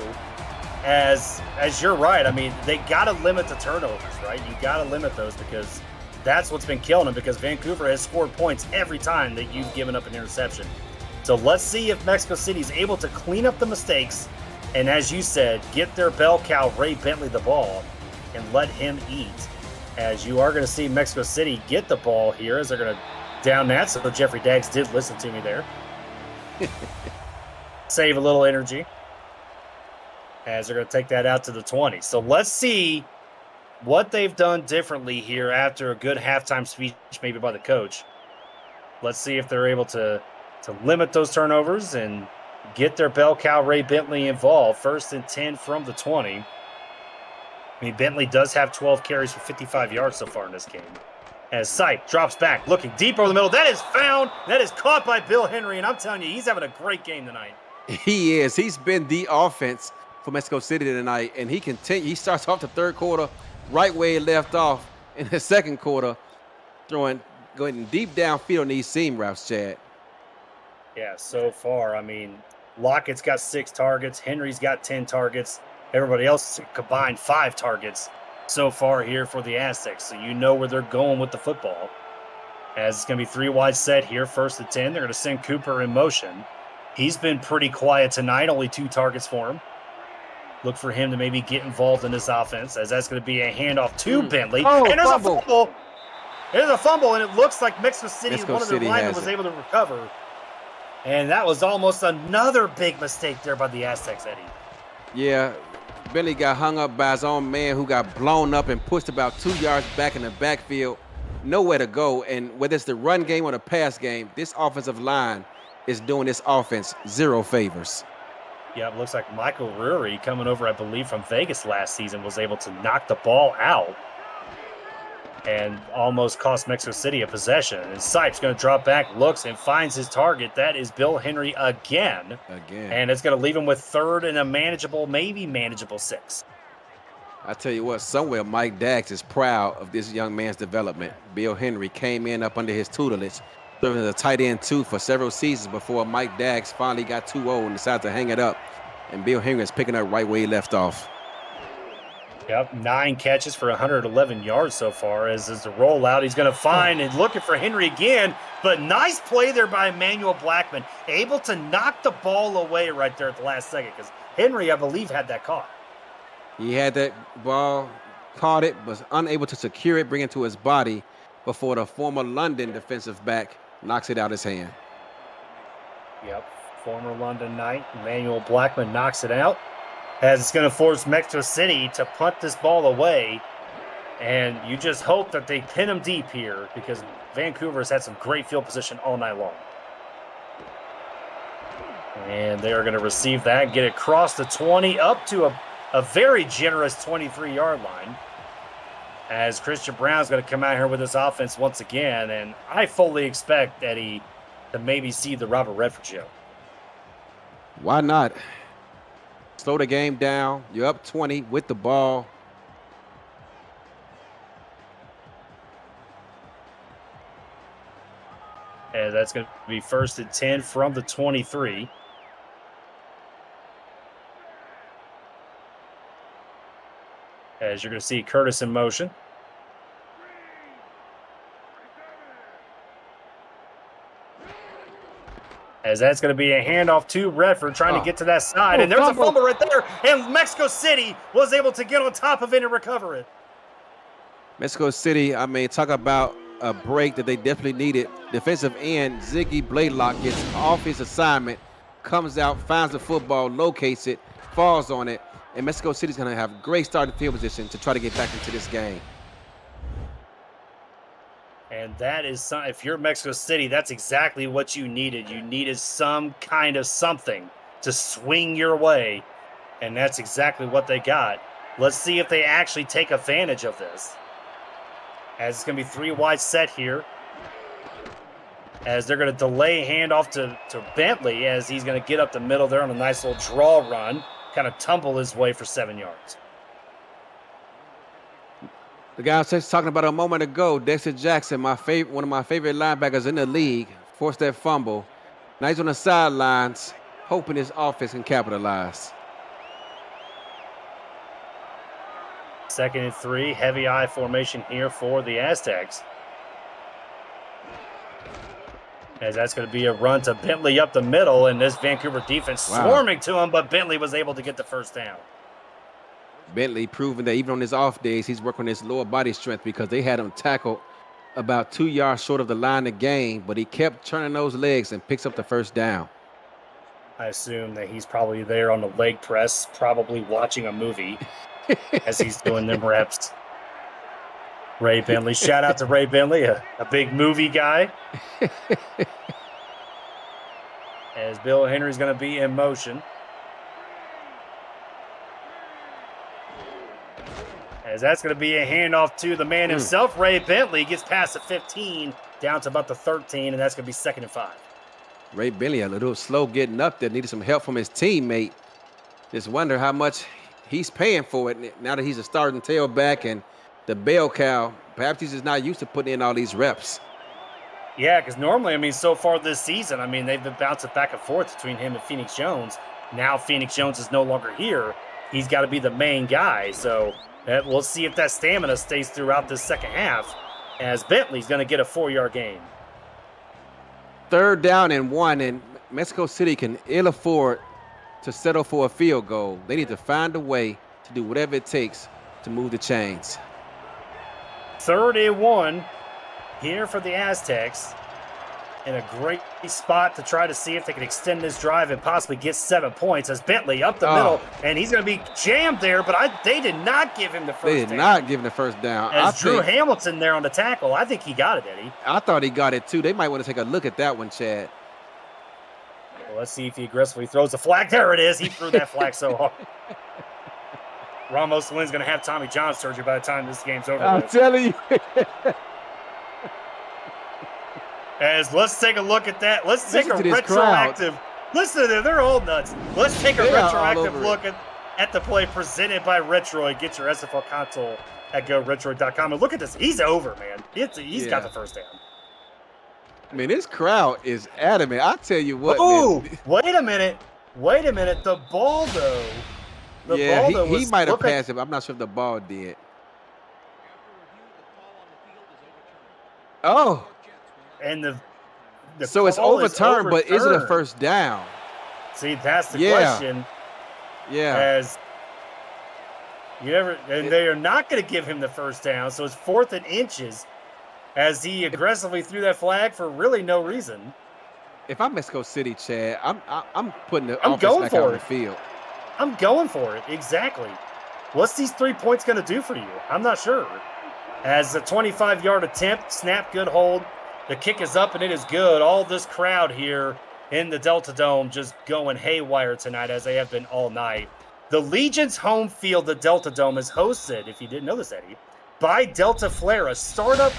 as you're right. I mean, they got to limit the turnovers, right? You got to limit those, because that's what's been killing them, because Vancouver has scored points every time that you've given up an interception. So let's see if Mexico City is able to clean up the mistakes and, as you said, get their bell cow Ray Bentley the ball and let him eat. As you are going to see Mexico City get the ball here, as they're going to down that. So Jeffrey Daggs did listen to me there. Save a little energy as they're going to take that out to the 20. So let's see what they've done differently here after a good halftime speech maybe by the coach. Let's see if they're able to limit those turnovers and get their bell cow Ray Bentley involved. 1st and 10 from the 20. I mean, Bentley does have 12 carries for 55 yards so far in this game. As Sipe drops back, looking deep over the middle. That is found. That is caught by Bill Henry, and I'm telling you, he's having a great game tonight. He is. He's been the offense for Mexico City tonight, and he starts off the third quarter right where he left off in the second quarter, going deep downfield on these seam routes, Chad. Yeah, so far, I mean, Lockett's got 6 targets. Henry's got 10 targets. Everybody else combined 5 targets so far here for the Aztecs. So you know where they're going with the football. As it's going to be 3 wide set here, 1st and 10. They're going to send Cooper in motion. He's been pretty quiet tonight, only 2 targets for him. Look for him to maybe get involved in this offense, as that's going to be a handoff to Bentley. And there's a fumble. There's a fumble, and it looks like Mexico City, one of their linemen was able to recover. And that was almost another big mistake there by the Aztecs, Eddie. Yeah, Bentley got hung up by his own man, who got blown up and pushed about 2 yards back in the backfield. Nowhere to go. And whether it's the run game or the pass game, this offensive line is doing this offense 0 favors. Yeah, it looks like Michael Rury, coming over, I believe, from Vegas last season, was able to knock the ball out. and almost cost Mexico City a possession. And Sipes going to drop back, looks, and finds his target. That is Bill Henry again. And it's going to leave him with third and a manageable, maybe manageable 6. I tell you what, somewhere Mike Dax is proud of this young man's development. Bill Henry came in up under his tutelage, serving as a tight end 2 for several seasons before Mike Dax finally got too old and decided to hang it up. And Bill Henry is picking up right where he left off. Yep, 9 catches for 111 yards so far. As the rollout, he's going to find and looking for Henry again. But nice play there by Emmanuel Blackman, able to knock the ball away right there at the last second, because Henry, I believe, had that caught. He had that ball, caught it, was unable to secure it, bring it to his body before the former London defensive back knocks it out his hand. Yep, former London Knight, Emmanuel Blackman knocks it out. As it's going to force Mexico City to punt this ball away. And you just hope that they pin him deep here, because Vancouver's had some great field position all night long. And they are going to receive that, get it across the 20, up to a very generous 23-yard line. As Christian Brown's going to come out here with this offense once again. And I fully expect Eddie to maybe see the Robert Redford show. Why not? Slow the game down. You're up 20 with the ball. And that's going to be 1st and 10 from the 23. As you're going to see Curtis in motion. As that's going to be a handoff to Redford, trying to get to that side. And there's a fumble right there. And Mexico City was able to get on top of it and recover it. Mexico City, I mean, talk about a break that they definitely needed. Defensive end, Ziggy Blaylock gets off his assignment, comes out, finds the football, locates it, falls on it. And Mexico City's going to have great starting field position to try to get back into this game. And that is, if you're Mexico City, that's exactly what you needed. You needed some kind of something to swing your way, and that's exactly what they got. Let's see if they actually take advantage of this. As it's going to be 3 wide set here. As they're going to delay handoff to Bentley, as he's going to get up the middle there on a nice little draw run, kind of tumble his way for 7 yards. The guy I was talking about a moment ago, Dexter Jackson, one of my favorite linebackers in the league, forced that fumble. Now he's on the sidelines, hoping his offense can capitalize. 2nd and 3, heavy I formation here for the Aztecs. As that's going to be a run to Bentley up the middle, and this Vancouver defense swarming to him, but Bentley was able to get the first down. Bentley proving that even on his off days, he's working on his lower body strength, because they had him tackled about 2 yards short of the line of game, but he kept turning those legs and picks up the first down. I assume that he's probably there on the leg press, probably watching a movie as he's doing them reps. Ray Bentley. Shout out to Ray Bentley, a big movie guy. As Bill Henry's going to be in motion. As that's going to be a handoff to the man himself, Ray Bentley, gets past the 15, down to about the 13, and that's going to be 2nd and 5. Ray Bentley a little slow getting up there, needed some help from his teammate. Just wonder how much he's paying for it now that he's a starting tailback and the bell cow. Perhaps he's just not used to putting in all these reps. Yeah, because normally, I mean, so far this season, I mean, they've been bouncing back and forth between him and Phoenix Jones. Now Phoenix Jones is no longer here. He's got to be the main guy, so we'll see if that stamina stays throughout this second half, as Bentley's going to get a 4-yard gain. 3rd down and 1, and Mexico City can ill afford to settle for a field goal. They need to find a way to do whatever it takes to move the chains. 3rd and 1 here for the Aztecs, in a great spot to try to see if they can extend this drive and possibly get 7 points, as Bentley up the middle, and he's going to be jammed there, but they did not give him the first down. They did not give him the first down. As Drew Hamilton there on the tackle, I think he got it, Eddie. I thought he got it too. They might want to take a look at that one, Chad. Well, let's see if he aggressively throws the flag. There it is. He threw that flag so hard. Ramos Lynn's going to have Tommy John surgery by the time this game's over. I'm telling you. As let's take a look at that. Let's take a retroactive. Crowd. Listen to them. They're all nuts. Let's take a retroactive look it. at the play presented by Retroid. Get your SFL console at GoRetroid.com. And look at this. He's over, man. He's got the first down. I mean, this crowd is adamant. I tell you what. Oh, wait a minute. The ball, though. He might have passed it, but I'm not sure if the ball did. Oh. And the so it's overturned, but is it a first down? See, that's the question. Yeah. As they are not going to give him the first down, so it's 4th and inches as he aggressively threw that flag for really no reason. If I'm Mexico City, Chad, I'm putting the I'm offense going back for out on it. the field. I'm going for it. Exactly. What's these 3 points going to do for you? I'm not sure. As a 25-yard attempt, snap, good hold. The kick is up, and it is good. All this crowd here in the Delta Dome just going haywire tonight, as they have been all night. The Legion's home field, the Delta Dome, is hosted, if you didn't know this, Eddie, by Delta Flare, a startup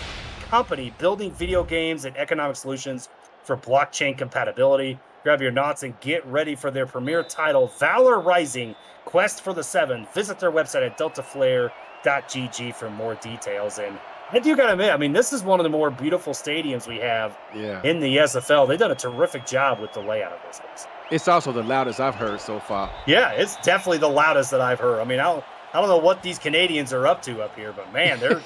company building video games and economic solutions for blockchain compatibility. Grab your knots and get ready for their premier title, Valor Rising, Quest for the Seven. Visit their website at deltaflare.gg for more details. And I do got to admit, I mean, this is one of the more beautiful stadiums we have in the SFL. They've done a terrific job with the layout of this place. It's also the loudest I've heard so far. Yeah, it's definitely the loudest that I've heard. I mean, I don't know what these Canadians are up to up here, but man, they're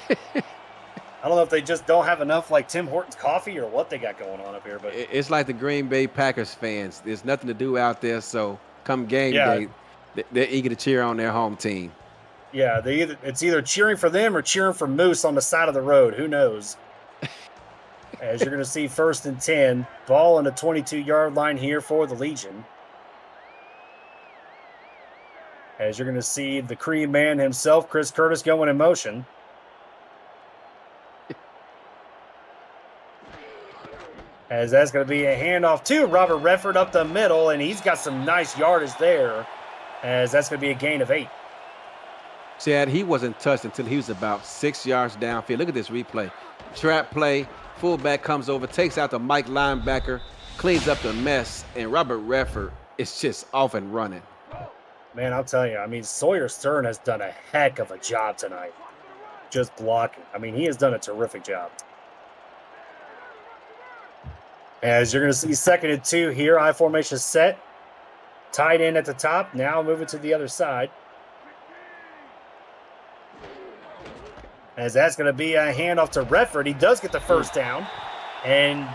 I don't know if they just don't have enough like Tim Hortons coffee or what they got going on up here. But it's like the Green Bay Packers fans. There's nothing to do out there, so come game day, they're eager to cheer on their home team. Yeah, it's either cheering for them or cheering for Moose on the side of the road. Who knows? As you're going to see 1st and 10, ball on the 22-yard line here for the Legion. As you're going to see the Cream man himself, Chris Curtis, going in motion. As that's going to be a handoff to Robert Redford up the middle, and he's got some nice yardage there, as that's going to be a gain of 8. Chad, he wasn't touched until he was about 6 yards downfield. Look at this replay. Trap play, fullback comes over, takes out the Mike linebacker, cleans up the mess, and Robert Redford is just off and running. Man, I'll tell you, I mean, Sawyer Stern has done a heck of a job tonight. Just blocking. I mean, he has done a terrific job. As you're going to see 2nd and 2 here, I formation set. Tight end at the top, now moving to the other side. As that's going to be a handoff to Redford. He does get the first down. And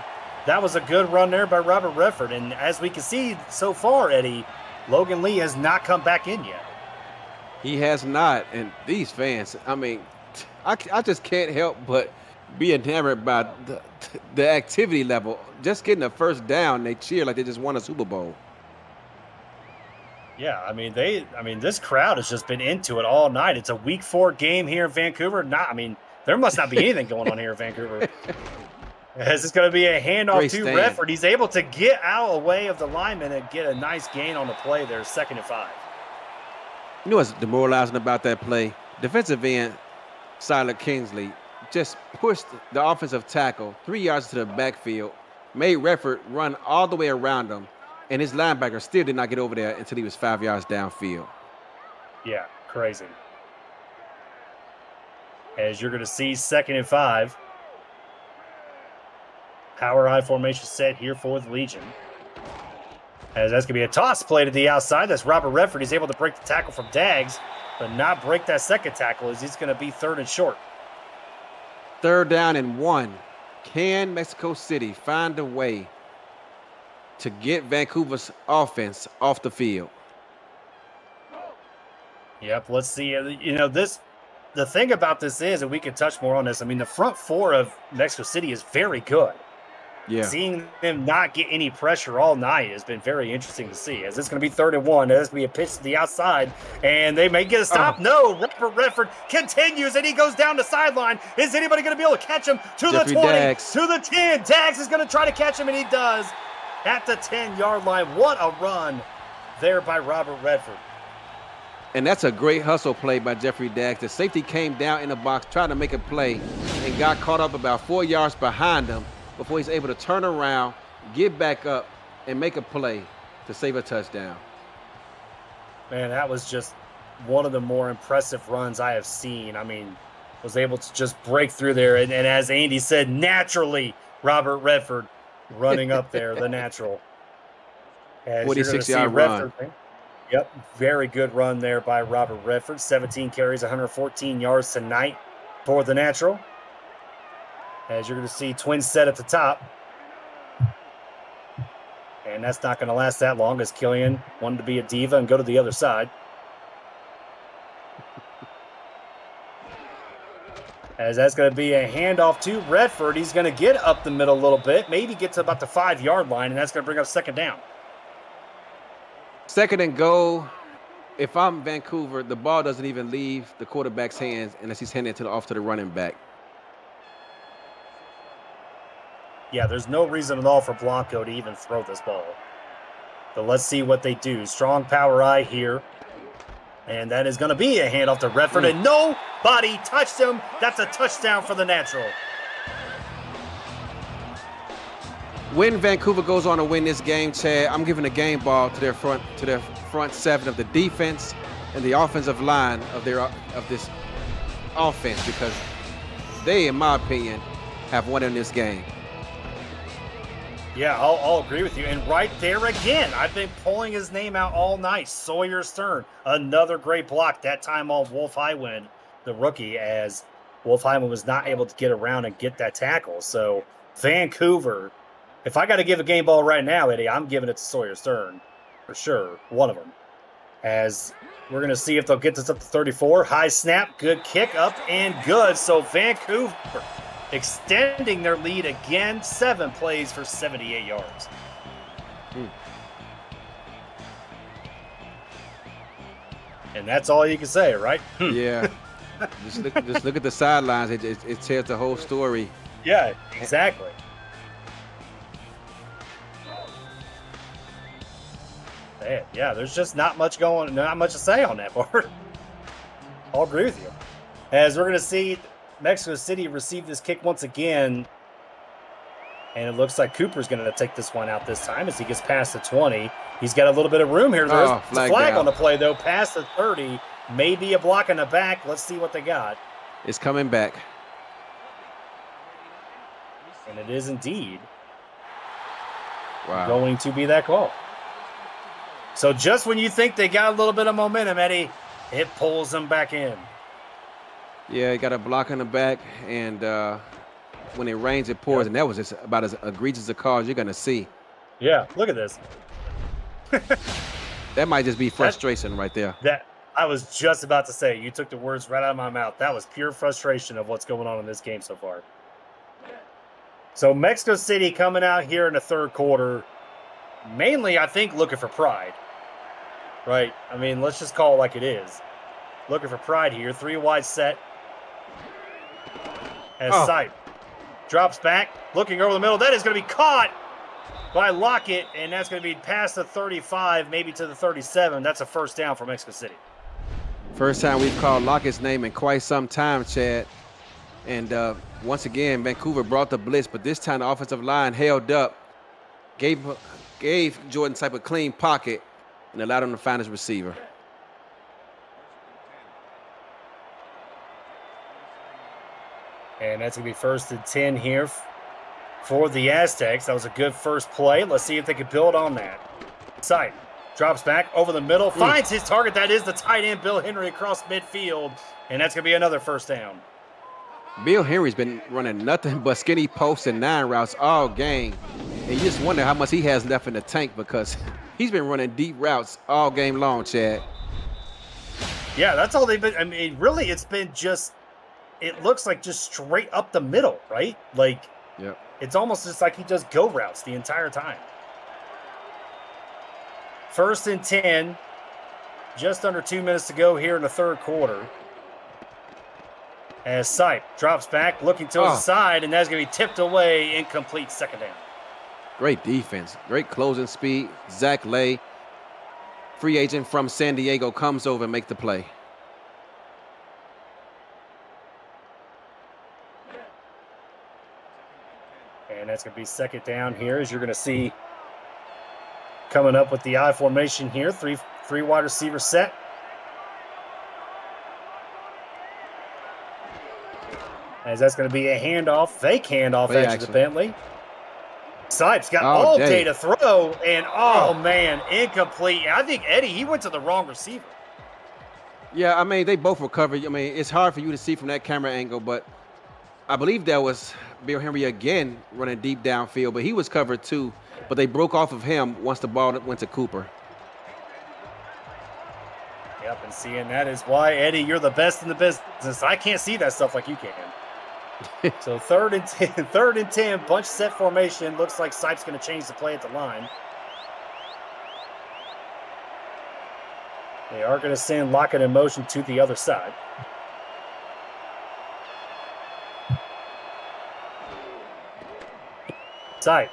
that was a good run there by Robert Redford. And as we can see so far, Eddie, Logan Lee has not come back in yet. He has not. And these fans, I mean, I just can't help but be enamored by the activity level. Just getting a first down, they cheer like they just won a Super Bowl. Yeah, I mean, this crowd has just been into it all night. It's a Week 4 game here in Vancouver. There must not be anything going on here in Vancouver. As it's going to be a handoff to Redford. He's able to get out away of the lineman and get a nice gain on the play there, 2nd and 5. You know what's demoralizing about that play? Defensive end, Siler Kingsley, just pushed the offensive tackle 3 yards to the backfield, made Redford run all the way around him, and his linebacker still did not get over there until he was 5 yards downfield. Yeah, crazy. As you're going to see 2nd and 5. Power I formation set here for the Legion. As that's going to be a toss play to the outside. That's Robert Redford. He's able to break the tackle from Daggs, but not break that second tackle as he's going to be 3rd and short. 3rd down and 1. Can Mexico City find a way to get Vancouver's offense off the field? Yep, let's see. You know, the thing about this is, and we can touch more on this, I mean, the front 4 of Mexico City is very good. Yeah. Seeing them not get any pressure all night has been very interesting to see. As it's going to be 3rd and 1, there's going to be a pitch to the outside, and they may get a stop. No, Robert Redford continues, and he goes down the sideline. Is anybody going to be able to catch him to Jeffrey the 20, Daggs. to the 10? Daggs is going to try to catch him, and he does at the 10-yard line. What a run there by Robert Redford. And that's a great hustle play by Jeffrey Daggs. The safety came down in the box trying to make a play and got caught up about 4 yards behind him before he's able to turn around, get back up, and make a play to save a touchdown. Man, that was just one of the more impressive runs I have seen. I mean, was able to just break through there. And as Andy said, naturally, Robert Redford running up there, the natural. 46-yard run. Yep, very good run there by Robert Redford. 17 carries, 114 yards tonight for the natural. As you're going to see twin set at the top. And that's not going to last that long as Killian wanted to be a diva and go to the other side. As that's going to be a handoff to Redford. He's going to get up the middle a little bit, maybe get to about the 5-yard line, and that's going to bring up second down. Second and goal. If I'm Vancouver, the ball doesn't even leave the quarterback's hands unless he's handing it off to the running back. Yeah, there's no reason at all for Blanco to even throw this ball. But let's see what they do. Strong power eye here. And that is going to be a handoff to Redford, and nobody touched him. That's a touchdown for the natural. When Vancouver goes on to win this game, Chad, I'm giving the game ball to their front seven of the defense and the offensive line of this offense, because they, in my opinion, have won in this game. Yeah, I'll agree with you. And right there again, I've been pulling his name out all night. Sawyer Stern, another great block, that time on Wolf Highwind, the rookie, as Wolf Highwind was not able to get around and get that tackle. So Vancouver, if I got to give a game ball right now, Eddie, I'm giving it to Sawyer Stern for sure, one of them. As we're going to see if they'll get this up to 34. High snap, good kick, up and good. So Vancouver extending their lead again, 7 plays for 78 yards. And that's all you can say, right? Yeah. just look at the sidelines. It tells the whole story. Yeah, exactly. Yeah, there's just not much to say on that part. I'll agree with you. As we're going to see Mexico City receive this kick once again, and it looks like Cooper's going to take this one out this time as he gets past the 20. He's got a little bit of room here. There's a flag on the play, though, past the 30. Maybe a block in the back. Let's see what they got. It's coming back. And it is indeed going to be that call. So just when you think they got a little bit of momentum, Eddie, it pulls them back in. Yeah, he got a block in the back, and when it rains, it pours, and that was just about as egregious a call as you're going to see. Yeah, look at this. That might just be frustration right there. That I was just about to say. You took the words right out of my mouth. That was pure frustration of what's going on in this game so far. So Mexico City coming out here in the third quarter, mainly, I think, looking for pride. Right? I mean, let's just call it like it is. Looking for pride here. 3 wide set. As Sipe drops back, looking over the middle. That is going to be caught by Lockett, and that's going to be past the 35, maybe to the 37. That's a first down for Mexico City. First time we've called Lockett's name in quite some time, Chad. And once again, Vancouver brought the blitz, but this time the offensive line held up, gave Jordan Sipe a clean pocket, and allowed him to find his receiver. And that's going to be first and 10 here for the Aztecs. That was a good first play. Let's see if they can build on that. Sipe drops back over the middle, finds his target. That is the tight end, Bill Henry, across midfield. And that's going to be another first down. Bill Henry's been running nothing but skinny posts and 9 routes all game. And you just wonder how much he has left in the tank, because he's been running deep routes all game long, Chad. Yeah, that's all they've been. I mean, really, it's been just, it looks like just straight up the middle, right? Like, yep. It's almost just like he does go routes the entire time. First and 10, just under 2 minutes to go here in the third quarter. As Sipe drops back, looking to his side, and that's going to be tipped away, incomplete, second down. Great defense, great closing speed. Zach Lay free agent from San Diego, comes over and makes the play. And that's going to be second down here, as you're going to see coming up with the I formation here. Three wide receiver set. As that's going to be a handoff, fake handoff actually to Bentley. Sipes got all day to throw, and man, incomplete. I think Eddie, he went to the wrong receiver. Yeah, I mean, they both were covered. I mean, it's hard for you to see from that camera angle, but I believe that was Bill Henry again running deep downfield, but he was covered too. But they broke off of him once the ball went to Cooper. Yep, and seeing that is why, Eddie, you're the best in the business. I can't see that stuff like you can. So third and 10, bunch set formation. Looks like Sipes going to change the play at the line. They are going to send Lockett in motion to the other side. Sipe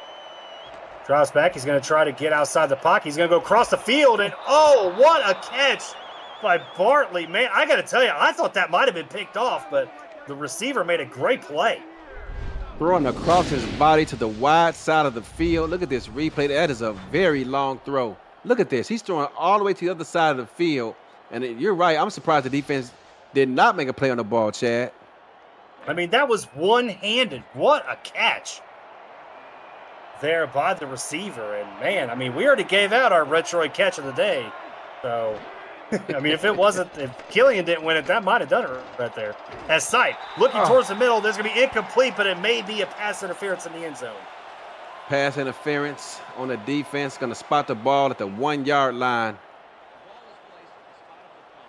drops back. He's going to try to get outside the pocket. He's going to go across the field, and what a catch by Bartley. Man, I got to tell you, I thought that might have been picked off, but the receiver made a great play. Throwing across his body to the wide side of the field. Look at this replay. That is a very long throw. Look at this. He's throwing all the way to the other side of the field. And you're right. I'm surprised the defense did not make a play on the ball, Chad. I mean, that was one-handed. What a catch there by the receiver. And, man, I mean, we already gave out our Retroid catch of the day. So, I mean, if Killian didn't win it, that might have done it right there. As Sipe looking towards the middle, there's going to be incomplete, but it may be a pass interference in the end zone. Pass interference on the defense, going to spot the ball at the 1-yard line.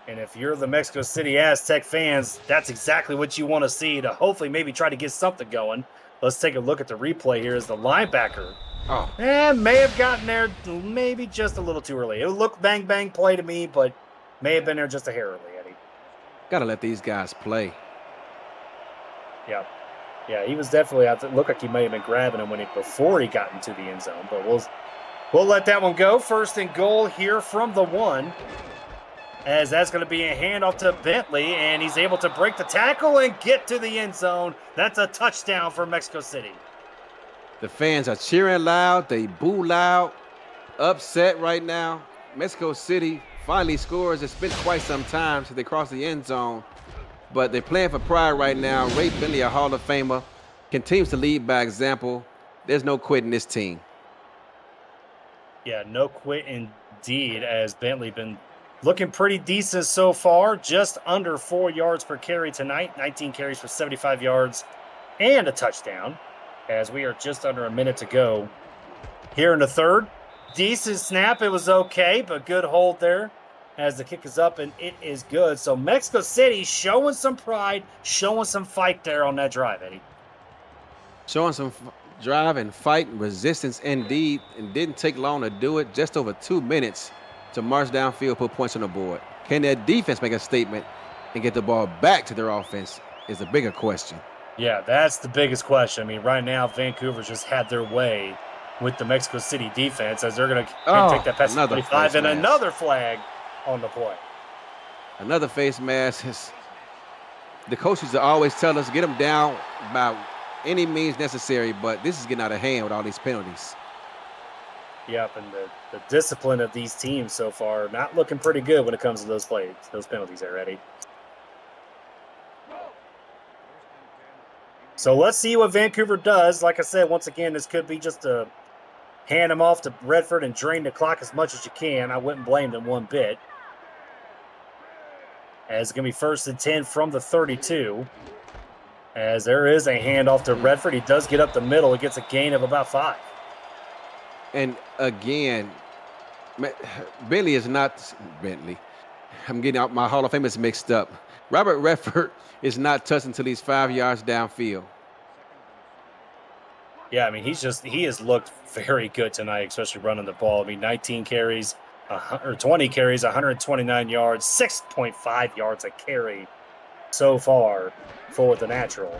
And if you're the Mexico City Aztec fans, that's exactly what you want to see to hopefully maybe try to get something going. Let's take a look at the replay here as the linebacker may have gotten there maybe just a little too early. It looked bang play to me, but may have been there just a hair early, Eddie. Got to let these guys play. Yeah. Yeah, he was definitely out. It looked like he may have been grabbing him before he got into the end zone, but we'll let that one go. First and goal here from the 1, as that's going to be a handoff to Bentley, and he's able to break the tackle and get to the end zone. That's a touchdown for Mexico City. The fans are cheering loud. They boo loud. Upset right now. Mexico City finally scores. It's been quite some time since they crossed the end zone. But they're playing for pride right now. Ray Bentley, a Hall of Famer, continues to lead by example. There's no quitting this team. Yeah, no quit indeed, as Bentley been looking pretty decent so far. Just under 4 yards per carry tonight. 19 carries for 75 yards and a touchdown, as we are just under a minute to go here in the third. Decent snap. It was okay, but good hold there as the kick is up, and it is good. So Mexico City showing some pride, showing some fight there on that drive, Eddie. Showing some drive and fight and resistance indeed, and didn't take long to do it. Just over 2 minutes to march downfield, put points on the board. Can their defense make a statement and get the ball back to their offense is a bigger question. Yeah, that's the biggest question. I mean, right now, Vancouver just had their way with the Mexico City defense, as they're going to take that pass to 25 and another flag on the play. Another face mask. The coaches always tell us get them down by any means necessary, but this is getting out of hand with all these penalties. Yep, and the discipline of these teams so far not looking pretty good when it comes to those penalties there, Eddie. So let's see what Vancouver does. Like I said, once again, this could be just a hand them off to Redford and drain the clock as much as you can. I wouldn't blame them one bit. As it's going to be first and 10 from the 32. As there is a handoff to Redford. He does get up the middle. He gets a gain of about 5. And again, Bentley is not Bentley. I'm getting out my Hall of Famers mixed up. Robert Redford is not touched until he's 5 yards downfield. Yeah, I mean, he has looked very good tonight, especially running the ball. I mean, 19 carries, 20 carries, 129 yards, 6.5 yards a carry so far for the natural.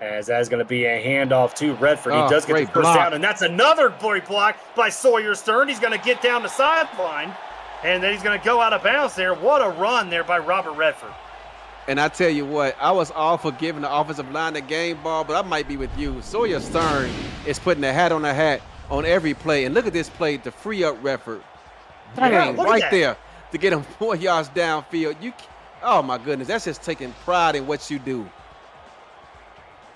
As that's going to be a handoff to Redford. He does get the first down, and that's another great block by Sawyer Stern. He's going to get down the sideline, And then he's going to go out of bounds there. What a run there by Robert Redford. And I tell you what, I was all for giving the offensive line the game ball, but I might be with you. Sawyer Stern is putting a hat on every play. And look at this play to free up Redford. Dang, right there to get him 4 yards downfield. Oh, my goodness, that's just taking pride in what you do.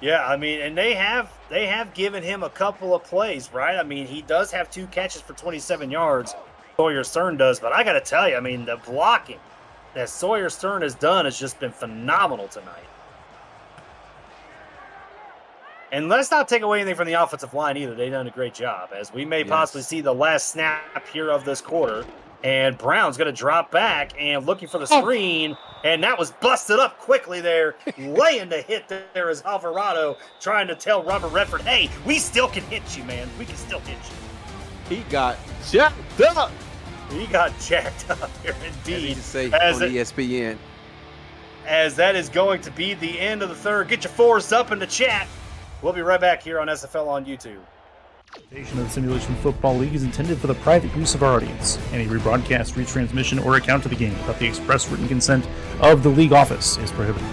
Yeah, I mean, and they have given him a couple of plays, right? I mean, he does have 2 catches for 27 yards. Sawyer Stern does, but I got to tell you, I mean, the blocking that Sawyer Stern has done has just been phenomenal tonight. And let's not take away anything from the offensive line either. They've done a great job, as we may possibly see the last snap here of this quarter. And Brown's going to drop back and looking for the screen, and that was busted up quickly there. Laying the hit there is Alvarado trying to tell Robert Redford, hey, we still can hit you, man. We can still hit you. He got jacked up. He got jacked up here indeed. Say on ESPN. As that is going to be the end of the third. Get your fours up in the chat. We'll be right back here on SFL on YouTube. The station of the Simulation Football League is intended for the private use of our audience. Any rebroadcast, retransmission, or account of the game without the express written consent of the league office is prohibited.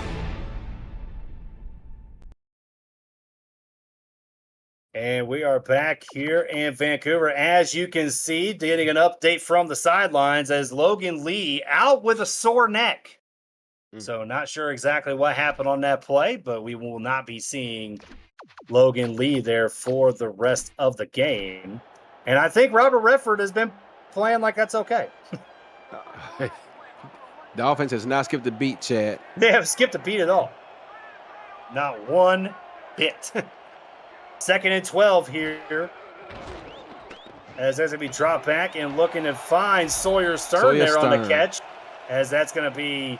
And we are back here in Vancouver. As you can see, getting an update from the sidelines as Logan Lee out with a sore neck. So not sure exactly what happened on that play, but we will not be seeing Logan Lee there for the rest of the game. And I think Robert Redford has been playing like that's okay. The offense has not skipped a beat, Chad. They haven't skipped a beat at all. Not one bit. 2nd and 12 here. As there's going to be dropped back and looking to find Sawyer Stern on the catch. As that's going to be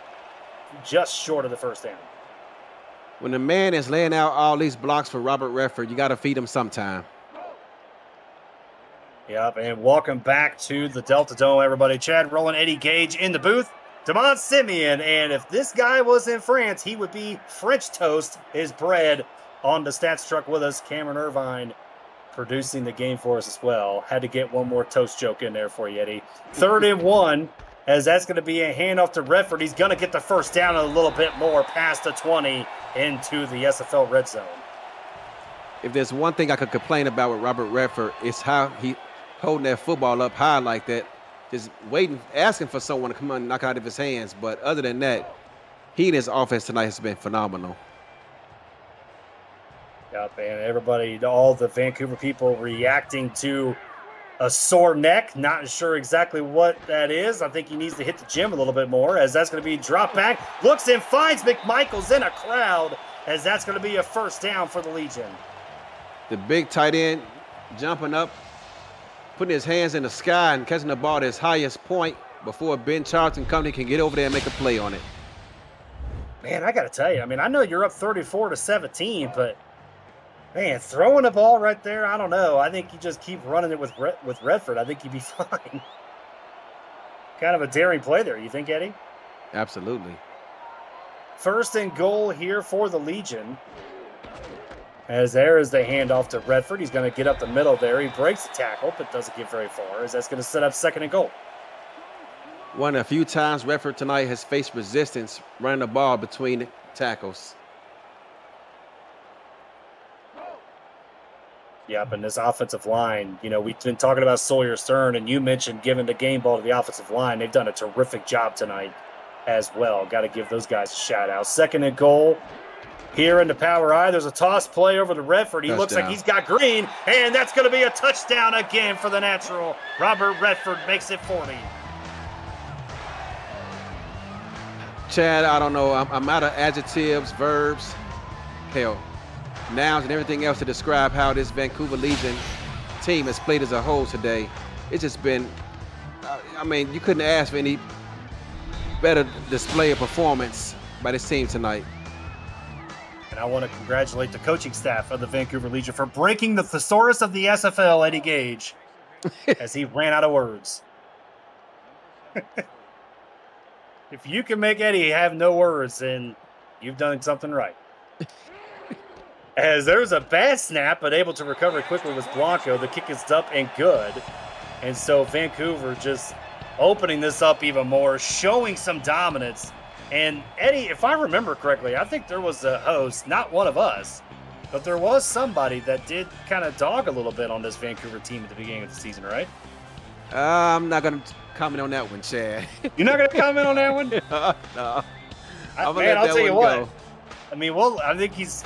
just short of the first down. When the man is laying out all these blocks for Robert Redford, you got to feed him sometime. Yep, and welcome back to the Delta Dome, everybody. Chad Rowland, Eddie Gage in the booth. Damon Simeon, and if this guy was in France, he would be French toast his bread on the stats truck with us. Cameron Irvine producing the game for us as well. Had to get one more toast joke in there for you, Eddie. 3rd and 1. As that's going to be a handoff to Redford. He's going to get the first down a little bit more past the 20 into the SFL red zone. If there's one thing I could complain about with Robert Redford, it's how he holding that football up high like that, just waiting, asking for someone to come on and knock it out of his hands. But other than that, he and his offense tonight has been phenomenal. Yep, and everybody, all the Vancouver people reacting to a sore neck. Not sure exactly what that is. I think he needs to hit the gym a little bit more, as that's going to be drop back. Looks and finds McMichaels in a crowd, as that's going to be a first down for the Legion. The big tight end jumping up, putting his hands in the sky and catching the ball at his highest point before Ben Charlton company can get over there and make a play on it. Man, I got to tell you, I mean, I know you're up 34-17, but man, throwing the ball right there, I don't know. I think you just keep running it with Redford. I think you'd be fine. Kind of a daring play there, you think, Eddie? Absolutely. 1st and goal here for the Legion. As there is the handoff to Redford. He's going to get up the middle there. He breaks the tackle, but doesn't get very far, as that's going to set up 2nd and goal. One of the few times Redford tonight has faced resistance running the ball between tackles. Yep, and this offensive line, you know, we've been talking about Sawyer Stern, and you mentioned giving the game ball to the offensive line. They've done a terrific job tonight as well. Got to give those guys a shout-out. 2nd and goal here in the power I. There's a toss play over to Redford. He looks like he's got green, and that's going to be a touchdown again for the natural. Robert Redford makes it 40. Chad, I don't know. I'm out of adjectives, verbs, hell, nouns and everything else to describe how this Vancouver Legion team has played as a whole today. It's just been, I mean, you couldn't ask for any better display of performance by this team tonight. And I want to congratulate the coaching staff of the Vancouver Legion for breaking the thesaurus of the SFL, Eddie Gage, as he ran out of words. If you can make Eddie have no words, then you've done something right. As there's a bad snap, but able to recover quickly was Blanco. The kick is up and good. And so Vancouver just opening this up even more, showing some dominance. And Eddie, if I remember correctly, I think there was a host, not one of us, but there was somebody that did kind of dog a little bit on this Vancouver team at the beginning of the season, right? I'm not going to comment on that one, Chad. You're not going to comment on that one? No. Man, I'll tell you what. I mean, well, I think he's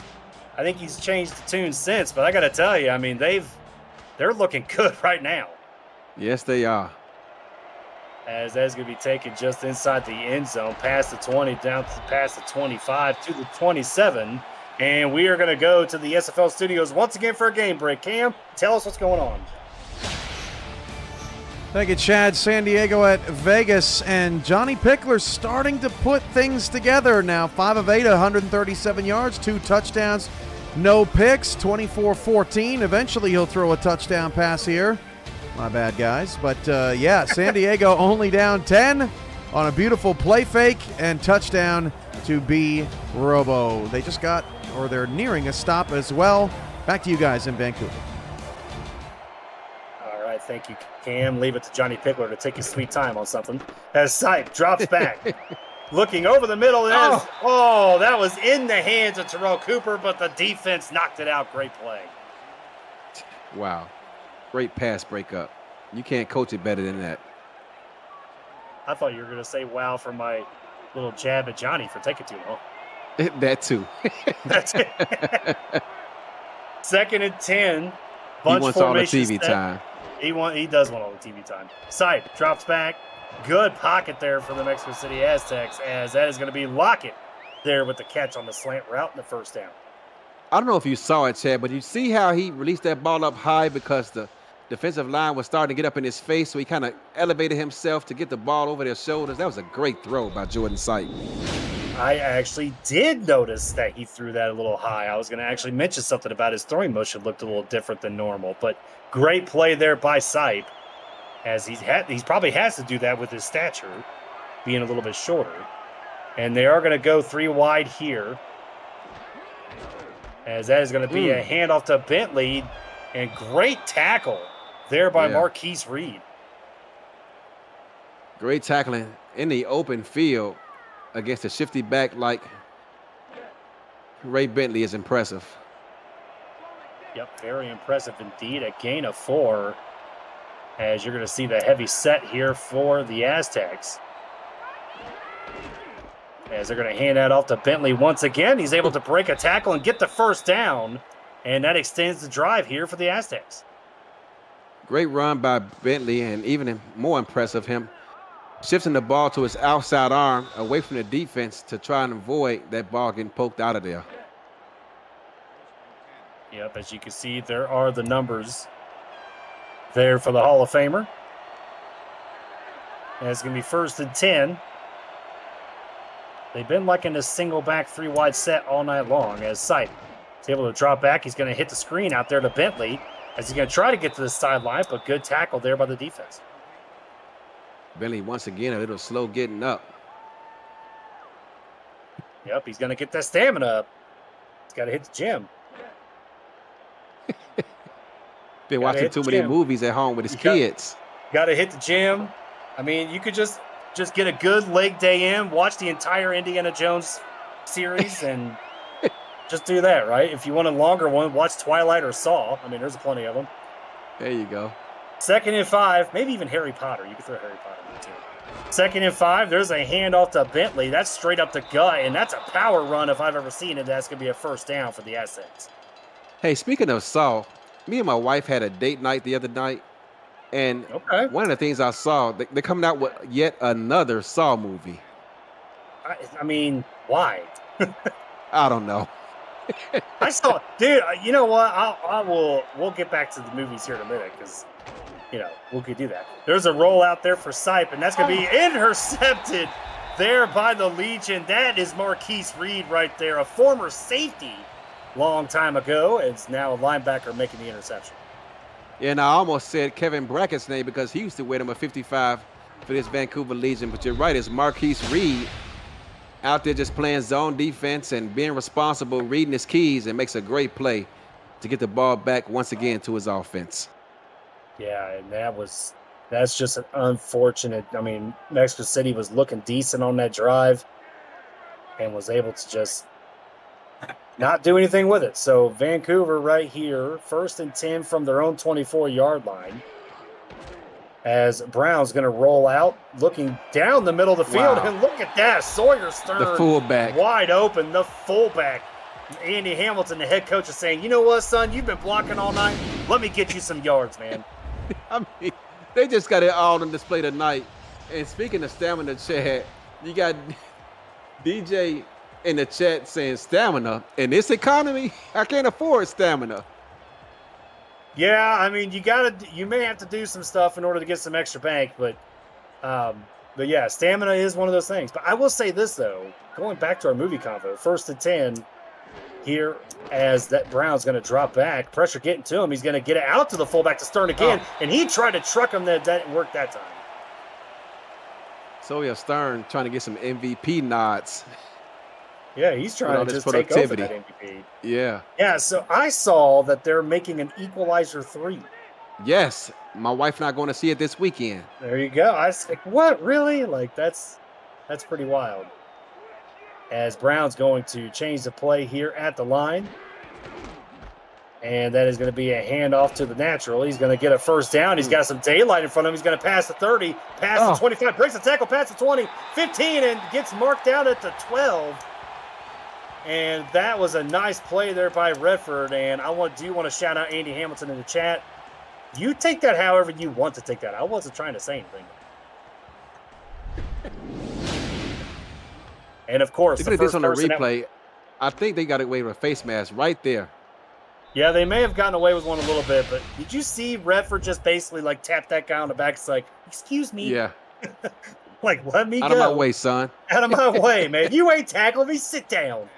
changed the tune since, but I got to tell you, I mean, they're looking good right now. Yes, they are. As that's going to be taken just inside the end zone, past the 20, down to past the 25 to the 27. And we are going to go to the SFL studios once again for a game break. Cam, tell us what's going on. Thank you, Chad. San Diego at Vegas, and Johnny Pickler starting to put things together now. 5 of 8, 137 yards, 2 touchdowns, no picks, 24-14. Eventually he'll throw a touchdown pass here. My bad, guys. But, yeah, San Diego only down 10 on a beautiful play fake and touchdown to B. Robo. They just got, or they're nearing a stop as well. Back to you guys in Vancouver. All right, thank you, Cam. Leave it to Johnny Pickler to take his sweet time on something. As Sipe drops back, looking over the middle. That was in the hands of Terrell Cooper, but the defense knocked it out. Great play. Wow. Great pass breakup. You can't coach it better than that. I thought you were going to say wow for my little jab at Johnny for taking too long. That too. That's it. 2nd and 10. He Bunch wants all the formation TV time. He does want all the TV time. Sipe drops back. Good pocket there for the Mexico City Aztecs, as that is going to be Lockett there with the catch on the slant route and the first down. I don't know if you saw it, Chad, but you see how he released that ball up high because the defensive line was starting to get up in his face, so he kind of elevated himself to get the ball over their shoulders. That was a great throw by Jordan Sipe. I actually did notice that he threw that a little high. I was going to actually mention something about his throwing motion looked a little different than normal, but great play there by Sipe, as he probably has to do that with his stature being a little bit shorter. And they are going to go 3 wide here, as that is going to be a handoff to Bentley, and great tackle there by Marquise Reed. Great tackling in the open field against a shifty back like Ray Bentley is impressive. Yep, very impressive indeed. A gain of 4, as you're going to see the heavy set here for the Aztecs. As they're going to hand that off to Bentley once again. He's able to break a tackle and get the first down, and that extends the drive here for the Aztecs. Great run by Bentley, and even more impressive, him shifting the ball to his outside arm away from the defense to try and avoid that ball getting poked out of there. Yep, as you can see, there are the numbers there for the Hall of Famer. And it's going to be 1st and 10. They've been liking this single back 3 wide set all night long, as Sipe is able to drop back. He's going to hit the screen out there to Bentley, as he's going to try to get to the sideline, but good tackle there by the defense. Bentley, once again, a little slow getting up. Yep, he's going to get that stamina up. He's got to hit the gym. Been watching too many movies at home with his kids. Got to hit the gym. I mean, you could just get a good leg day in, watch the entire Indiana Jones series, and just do that, right? If you want a longer one, watch Twilight or Saw. I mean, there's plenty of them. There you go. 2nd and 5, maybe even Harry Potter. You could throw Harry Potter in there too. 2nd and 5, there's a handoff to Bentley. That's straight up the gut, and that's a power run if I've ever seen it. That's going to be a first down for the Aztecs. Hey, speaking of Saw, me and my wife had a date night the other night, and one of the things I saw, they're coming out with yet another Saw movie. I mean, why? I don't know. I saw, dude. You know what? We'll get back to the movies here in a minute, because we could do that. There's a roll out there for Sipe, and that's going to be intercepted there by the Legion. That is Marquise Reed right there, a former safety long time ago. It's now a linebacker making the interception. Yeah, and I almost said Kevin Brackett's name because he used to wear number 55 for this Vancouver Legion. But you're right, it's Marquise Reed out there just playing zone defense and being responsible, reading his keys, and makes a great play to get the ball back once again to his offense. Yeah, and that was That's just an unfortunate. I mean, Mexico City was looking decent on that drive and was able to just not do anything with it. So Vancouver right here, 1st and 10 from their own 24-yard line. As Brown's going to roll out, looking down the middle of the field. Wow. And look at that. Sawyer Stern, The fullback. wide open, the fullback. Andy Hamilton, the head coach, is saying, you know what, son? You've been blocking all night. Let me get you some yards, man. I mean, they just got it all on display tonight. And speaking of stamina, Chad, you got DJ in the chat saying stamina. In this economy, I can't afford stamina. Yeah, I mean, you may have to do some stuff in order to get some extra bank, but yeah, stamina is one of those things. But I will say this, though, going back to our movie convo, 1st and 10 here as that Brown's going to drop back, pressure getting to him. He's going to get it out to the fullback to Stern again, and he tried to truck him. That didn't work that time. So Stern trying to get some MVP nods. Yeah, he's trying to just take over that MVP. Yeah. Yeah, so I saw that they're making an Equalizer 3. Yes. My wife not going to see it this weekend. There you go. I was like, what, really? Like, that's pretty wild. As Brown's going to change the play here at the line. And that is going to be a handoff to the natural. He's going to get a first down. He's got some daylight in front of him. He's going to pass the 30, pass the 25, breaks the tackle, pass the 20, 15, and gets marked down at the 12. And that was a nice play there by Redford. And do you want to shout out Andy Hamilton in the chat? You take that however you want to take that. I wasn't trying to say anything. And of course, look at this on the replay. I think they got away with a face mask right there. Yeah, they may have gotten away with one a little bit, but did you see Redford just basically like tap that guy on the back? It's like, excuse me. Yeah. Like, let me Out go. of my way, son. Out of my way, man. You ain't tackling me. Sit down.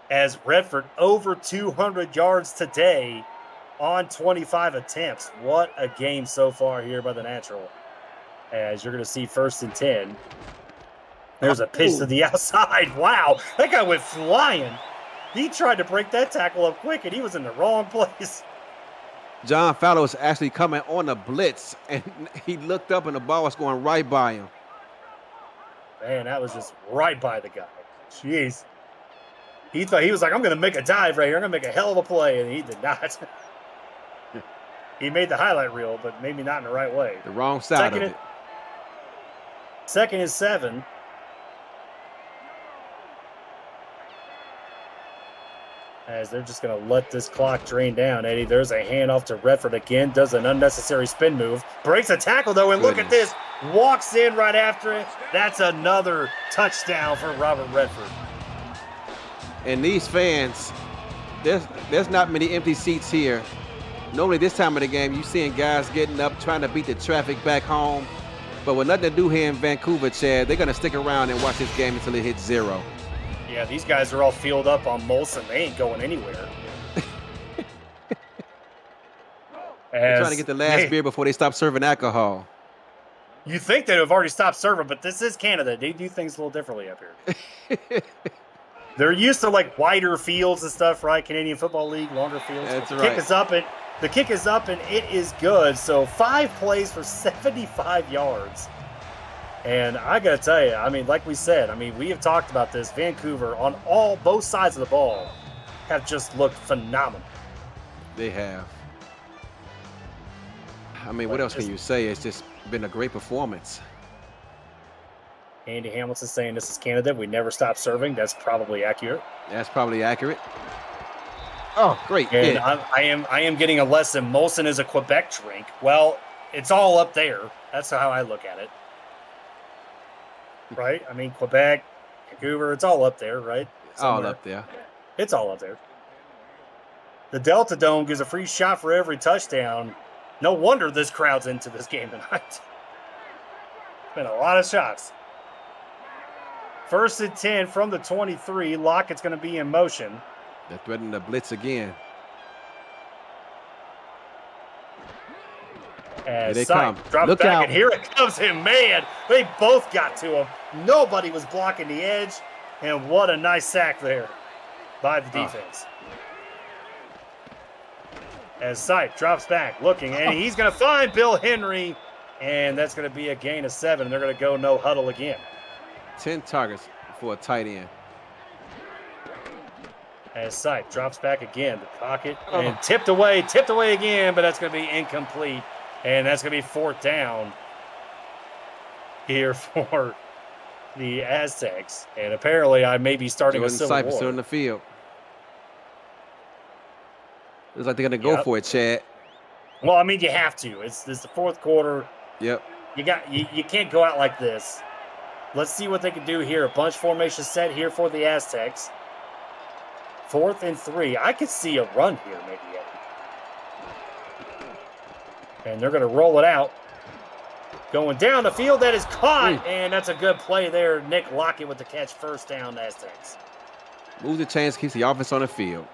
As Redford over 200 yards today on 25 attempts. What a game so far here by the natural. As you're going to see 1st and 10. There's a pitch to the outside. Wow, that guy went flying. He tried to break that tackle up quick, and he was in the wrong place. John Fowler was actually coming on a blitz, and he looked up, and the ball was going right by him. Man, that was just right by the guy. Jeez. He thought he was like, I'm going to make a dive right here. I'm going to make a hell of a play, and he did not. He made the highlight reel, but maybe not in the right way. The wrong side of it. 2nd and 7. As they're just going to let this clock drain down, Eddie. There's a handoff to Redford again. Does an unnecessary spin move. Breaks a tackle, though, and look at this. Walks in right after it. That's another touchdown for Robert Redford. And these fans, there's not many empty seats here. Normally this time of the game, you're seeing guys getting up, trying to beat the traffic back home. But with nothing to do here in Vancouver, Chad, they're going to stick around and watch this game until it hits 0. Yeah, these guys are all filled up on Molson. They ain't going anywhere. They're trying to get the last beer before they stop serving alcohol. You think they'd have already stopped serving, but this is Canada. They do things a little differently up here. They're used to like wider fields and stuff, right? Canadian Football League, longer fields. That's right. The kick is up and it is good. So 5 plays for 75 yards. And I got to tell you, I mean, like we said, I mean, we have talked about this. Vancouver on both sides of the ball have just looked phenomenal. They have. I mean, what else can you say? It's just been a great performance. Andy Hamilton saying this is Canada. We never stop serving. That's probably accurate. That's probably accurate. Oh, great. And I am getting a lesson. Molson is a Quebec drink. Well, it's all up there. That's how I look at it. Right? I mean, Quebec, Vancouver, it's all up there, right? All up there. It's all up there. The Delta Dome gives a free shot for every touchdown. No wonder this crowd's into this game tonight. Been a lot of shots. 1st and 10 from the 23. Lockett's going to be in motion. They're threatening the blitz again. As here they come. come. Look back, out. and here it comes. And man, they both got to him. Nobody was blocking the edge. And what a nice sack there by the defense. as Sipe drops back, looking, and he's going to find Bill Henry, and that's going to be a gain of 7. They're going to go no huddle again. 10 targets for a tight end. As Sipe drops back again, the pocket, and tipped away again, but that's going to be incomplete, and that's going to be 4th down here for the Aztecs. And apparently I may be starting Jordan a civil Sipe war. still in the field. Looks like they're going to go for it, Chad. Well, I mean, you have to. It's the 4th quarter. Yep. You can't go out like this. Let's see what they can do here. A bunch formation set here for the Aztecs. 4th and 3. I could see a run here maybe. And they're going to roll it out. Going down the field, that is caught, and that's a good play there. Nick Lockett with the catch, 1st down, Aztecs. Moves the chains, keeps the offense on the field.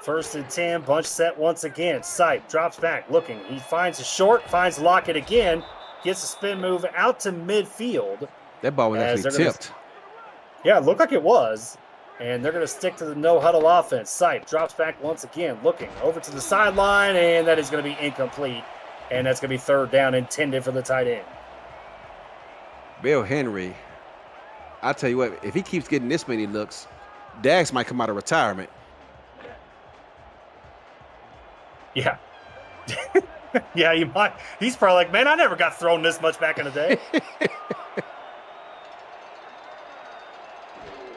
1st and 10, bunch set once again. Sipe drops back, looking. He finds a short, finds Lockett again, gets a spin move out to midfield. That ball was actually tipped. Yeah, it looked like it was. And they're going to stick to the no-huddle offense. Sipe drops back once again, looking over to the sideline, and that is going to be incomplete. And that's going to be 3rd down, intended for the tight end. Bill Henry, I tell you what, if he keeps getting this many looks, Dax might come out of retirement. Yeah. Yeah, you might. He's probably like, man, I never got thrown this much back in the day.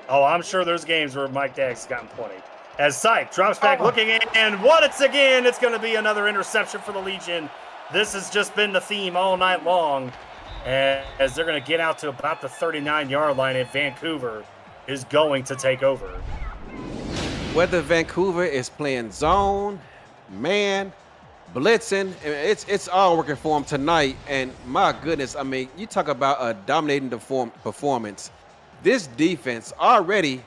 Oh, I'm sure there's games where Mike Dax has gotten plenty. As Sipe drops back looking in, and once again, it's going to be another interception for the Legion. This has just been the theme all night long, as they're going to get out to about the 39-yard line, and Vancouver is going to take over. Whether Vancouver is playing zone, man, blitzing, it's all working for them tonight. And my goodness, I mean, you talk about a dominating performance. This defense already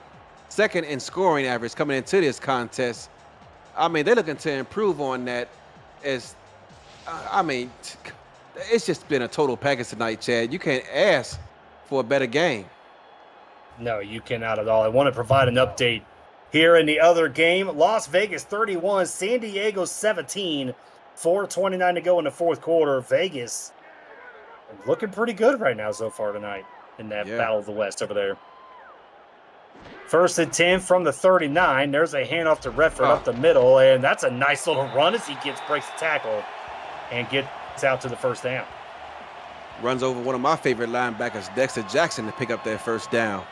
2nd in scoring average coming into this contest. I mean, they're looking to improve on that. I mean, it's just been a total package tonight, Chad. You can't ask for a better game. No, you cannot at all. I want to provide an update here in the other game. Las Vegas 31, San Diego 17, 4:29 to go in the 4th quarter. Vegas looking pretty good right now so far tonight in that Battle of the West over there. 1st and 10 from the 39. There's a handoff to Redford up the middle, and that's a nice little run as he breaks the tackle and gets out to the 1st down. Runs over one of my favorite linebackers, Dexter Jackson, to pick up that 1st down.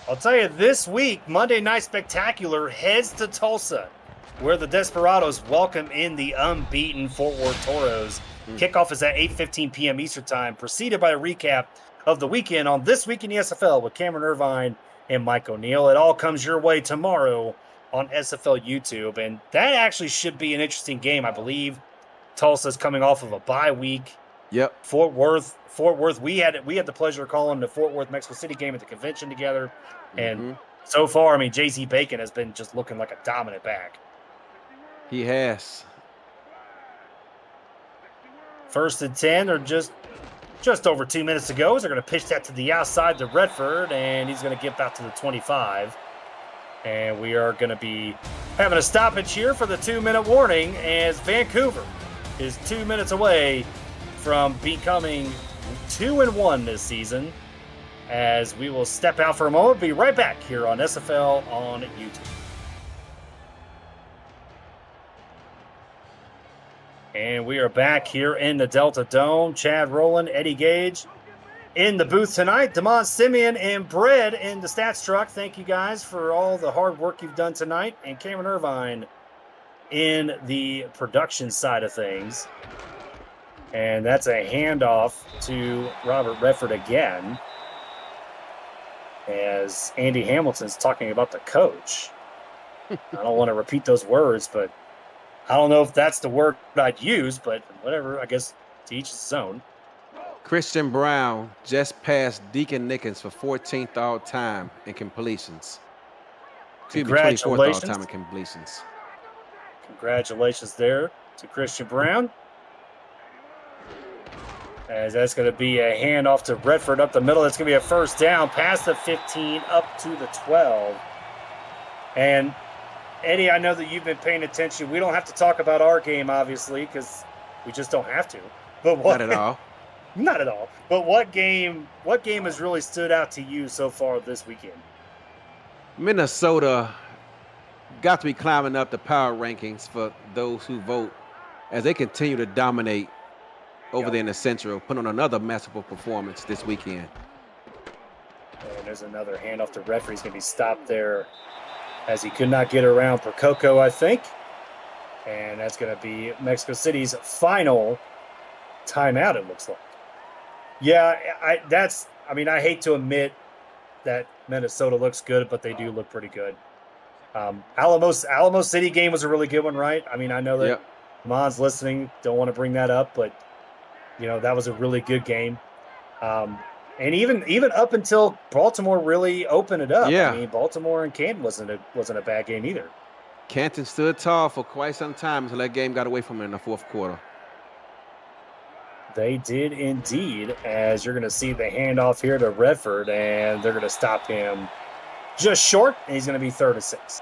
I'll tell you, this week, Monday Night Spectacular heads to Tulsa, where the Desperados welcome in the unbeaten Fort Worth Toros. Kickoff is at 8:15 p.m. Eastern Time, preceded by a recap of the weekend on This Week in the SFL with Cameron Irvine and Mike O'Neill. It all comes your way tomorrow on SFL YouTube, and that actually should be an interesting game. I believe Tulsa's coming off of a bye week. Yep. Fort Worth. We had the pleasure of calling the Fort Worth Mexico City game at the convention together, and so far, I mean, J.Z. Bacon has been just looking like a dominant back. He has. 1st and 10, or just over 2 minutes to go. They're going to pitch that to the outside to Redford, and he's going to get back to the 25. And we are going to be having a stoppage here for the 2-minute warning, as Vancouver is 2 minutes away from becoming 2-1 this season. As we will step out for a moment, be right back here on SFL on YouTube. And we are back here in the Delta Dome. Chad Rowland, Eddie Gage in the booth tonight. Damon Simeon and Brett in the stats truck. Thank you guys for all the hard work you've done tonight. And Cameron Irvine in the production side of things. And that's a handoff to Robert Redford again, as Andy Hamilton's talking about the coach. I don't want to repeat those words, but I don't know if that's the word I'd use, but whatever, I guess to each his own. Christian Brown just passed Deacon Nickens for 14th all-time in completions. Excuse me, 24th all-time in completions. Congratulations there to Christian Brown. As that's going to be a handoff to Redford up the middle. That's going to be a 1st down past the 15 up to the 12. And Eddie, I know that you've been paying attention. We don't have to talk about our game, obviously, because we just don't have to. But what, Not at all. Not at all. But what game has really stood out to you so far this weekend? Minnesota got to be climbing up the power rankings for those who vote as they continue to dominate over there in the Central, put on another masterful performance this weekend. And there's another handoff to referee. He's going to be stopped there as he could not get around Percoco, I think. And that's going to be Mexico City's final timeout, it looks like. Yeah, I hate to admit that Minnesota looks good, but they do look pretty good. Alamo City game was a really good one, right? I mean, I know that Mon's listening, don't want to bring that up, but that was a really good game. And even up until Baltimore really opened it up. Yeah. I mean, Baltimore and Canton wasn't a bad game either. Canton stood tall for quite some time until that game got away from them in the fourth quarter. They did indeed, as you're going to see the handoff here to Redford, and they're going to stop him just short, and he's going to be 3rd and 6.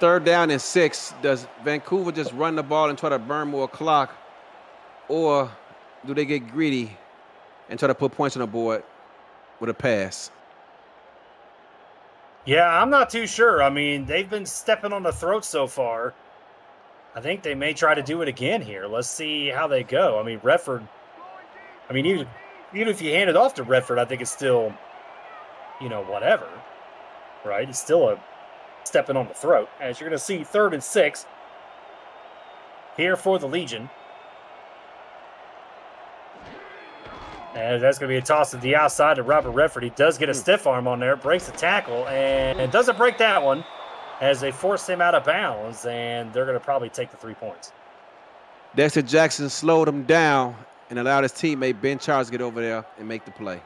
3rd down and 6. Does Vancouver just run the ball and try to burn more clock, or do they get greedy and try to put points on the board with a pass? Yeah, I'm not too sure. I mean, they've been stepping on the throat so far. I think they may try to do it again here. Let's see how they go. I mean, Redford, even if you hand it off to Redford, I think it's still, whatever, right? It's still a stepping on the throat. As you're going to see 3rd and 6 here for the Legion. And that's going to be a toss to the outside to Robert Redford. He does get a stiff arm on there, breaks the tackle, and doesn't break that one as they force him out of bounds, and they're going to probably take the 3 points. Dexter Jackson slowed him down and allowed his teammate Ben Charles to get over there and make the play.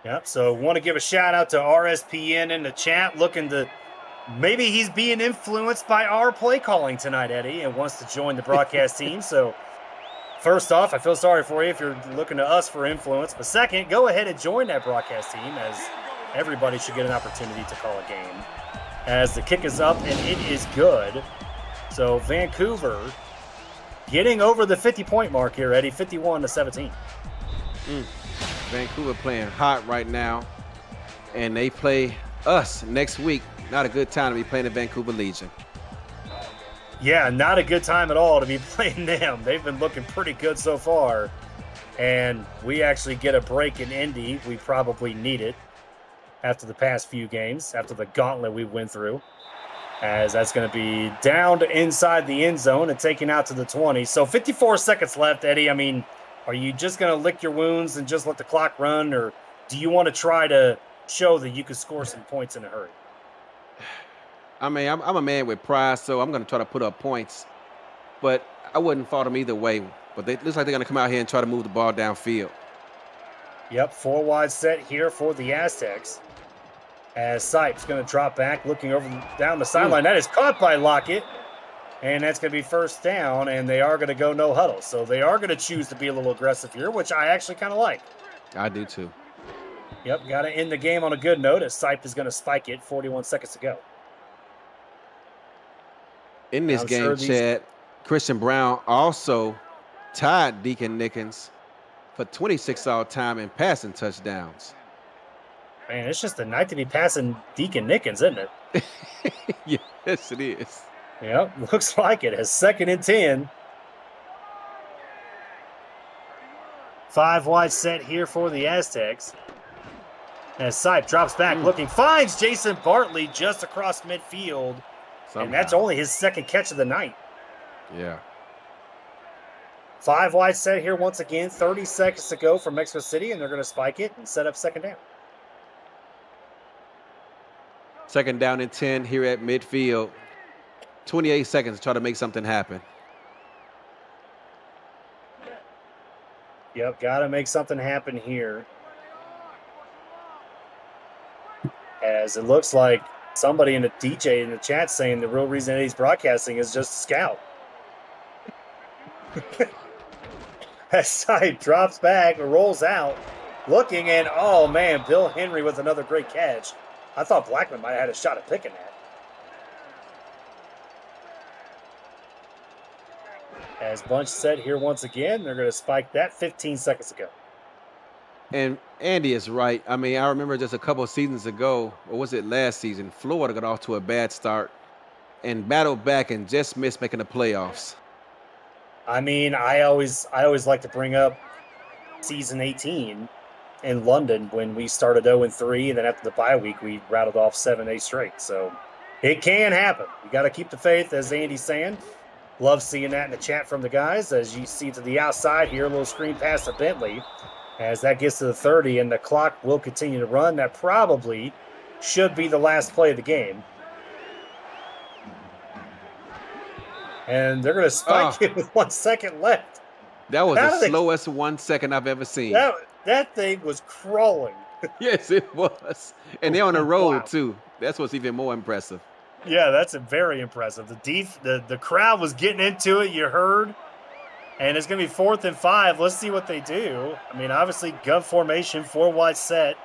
Yep, so want to give a shout out to RSPN in the chat, looking to maybe he's being influenced by our play calling tonight, Eddie, and wants to join the broadcast team. So first off, I feel sorry for you if you're looking to us for influence. But second, go ahead and join that broadcast team, as everybody should get an opportunity to call a game. As the kick is up, and it is good. So Vancouver getting over the 50-point mark here, Eddie, 51-17. Vancouver playing hot right now, and they play us next week. Not a good time to be playing the Vancouver Legion. Yeah, not a good time at all to be playing them. They've been looking pretty good so far, and we actually get a break in Indy. We probably need it after the past few games, after the gauntlet we went through, as that's going to be down to inside the end zone and taken out to the 20. So 54 seconds left, Eddie. I mean, are you just going to lick your wounds and just let the clock run, or do you want to try to show that you can score some points in a hurry? I mean, I'm a man with pride, so I'm going to try to put up points. But I wouldn't fault them either way. But it looks like they're going to come out here and try to move the ball downfield. Yep, 4 wide set here for the Aztecs. As Sipes going to drop back, looking down the sideline. That is caught by Lockett. And that's going to be 1st down, and they are going to go no huddle. So they are going to choose to be a little aggressive here, which I actually kind of like. I do too. Yep, got to end the game on a good note as Sipe is going to spike it, 41 seconds to go. In this game, Chad, Christian Brown also tied Deacon Nickens for 26 all-time in passing touchdowns. Man, it's just a night to be passing Deacon Nickens, isn't it? Yes, it is. Yep, looks like it. As 2nd and 10. 5 wide set here for the Aztecs. As Sipe drops back looking, finds Jason Bartley just across midfield. Somehow. And that's only his 2nd catch of the night. Yeah. 5 wide set here once again. 30 seconds to go for Mexico City, and they're going to spike it and set up 2nd down. 2nd down and 10 here at midfield. 28 seconds to try to make something happen. Yep, got to make something happen here. As it looks like somebody in the DJ in the chat saying the real reason that he's broadcasting is just a scout. As Sipe drops back or rolls out, looking, and oh man, Bill Henry with another great catch. I thought Blackman might have had a shot at picking that. As bunch set here once again, they're going to spike that 15 seconds ago. And Andy is right. I mean, I remember just a couple of seasons ago, or was it last season, Florida got off to a bad start and battled back and just missed making the playoffs. I mean, I always like to bring up season 18 in London when we started 0-3, and then after the bye week, we rattled off 7-8 straight. So it can happen. You got to keep the faith, as Andy's saying. Love seeing that in the chat from the guys. As you see to the outside here, a little screen pass to Bentley. As that gets to the 30, and the clock will continue to run. That probably should be the last play of the game. And they're going to spike it with 1 second left. That was the slowest 1 second I've ever seen. That thing was crawling. Yes, it was. And they're on the road, too. That's what's even more impressive. Yeah, that's very impressive. The crowd was getting into it, you heard. And it's going to be 4th and 5. Let's see what they do. I mean, obviously, gun formation, 4 wide set.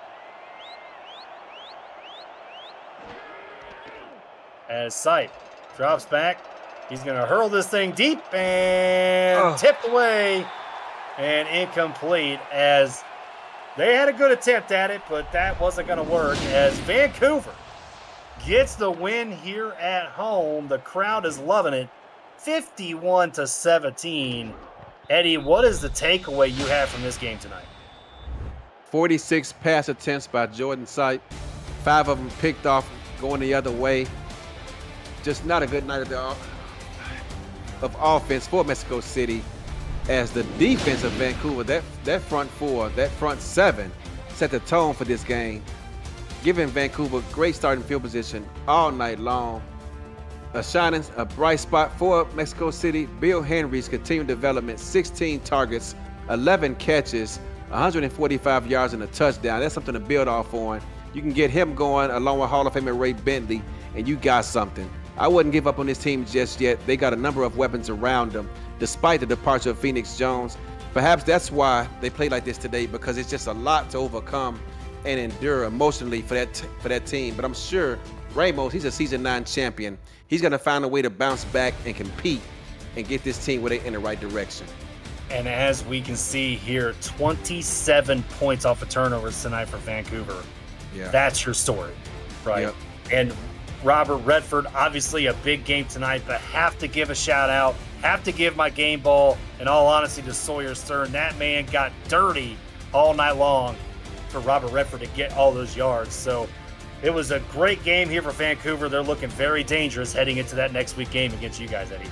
As Sight drops back. He's going to hurl this thing deep and tipped away and incomplete, as they had a good attempt at it, but that wasn't going to work, as Vancouver gets the win here at home. The crowd is loving it. 51-17. Eddie, what is the takeaway you have from this game tonight? 46 pass attempts by Jordan Sight. 5 of them picked off going the other way. Just not a good night of offense for Mexico City, as the defense of Vancouver, that front 4, that front 7, set the tone for this game, giving Vancouver great starting field position all night long. A bright spot for Mexico City, Bill Henry's continued development, 16 targets, 11 catches, 145 yards and a touchdown. That's something to build off on. You can get him going along with Hall of Famer Ray Bentley, and you got something. I wouldn't give up on this team just yet. They got a number of weapons around them, despite the departure of Phoenix Jones. Perhaps that's why they play like this today, because it's just a lot to overcome and endure emotionally for that team. But I'm sure Ramos, he's a season 9 champion. He's going to find a way to bounce back and compete and get this team where they're in the right direction. And as we can see here, 27 points off of turnovers tonight for Vancouver. Yeah. That's your story, right? Yep. And Robert Redford, obviously a big game tonight, but have to give a shout out, have to give my game ball, in all honesty, to Sawyer Stern. That man got dirty all night long for Robert Redford to get all those yards. So it was a great game here for Vancouver. They're looking very dangerous heading into that next week game against you guys, Eddie.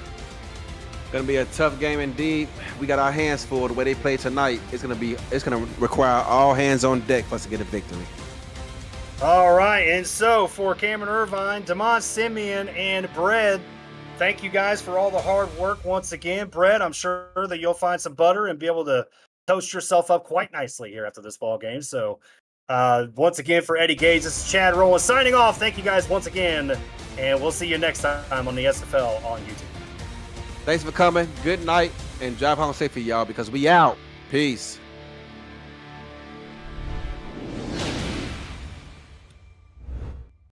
Going to be a tough game indeed. We got our hands full the way they play tonight. It's going to require all hands on deck for us to get a victory. All right, and so for Cameron Irvine, Damon Simeon, and Brett, thank you guys for all the hard work once again. Brett, I'm sure that you'll find some butter and be able to toast yourself up quite nicely here after this ball game. So once again, for Eddie Gage, this is Chad Rowland signing off. Thank you guys once again, and we'll see you next time on the SFL on YouTube. Thanks for coming. Good night, and drive home safely, y'all, because we out. Peace.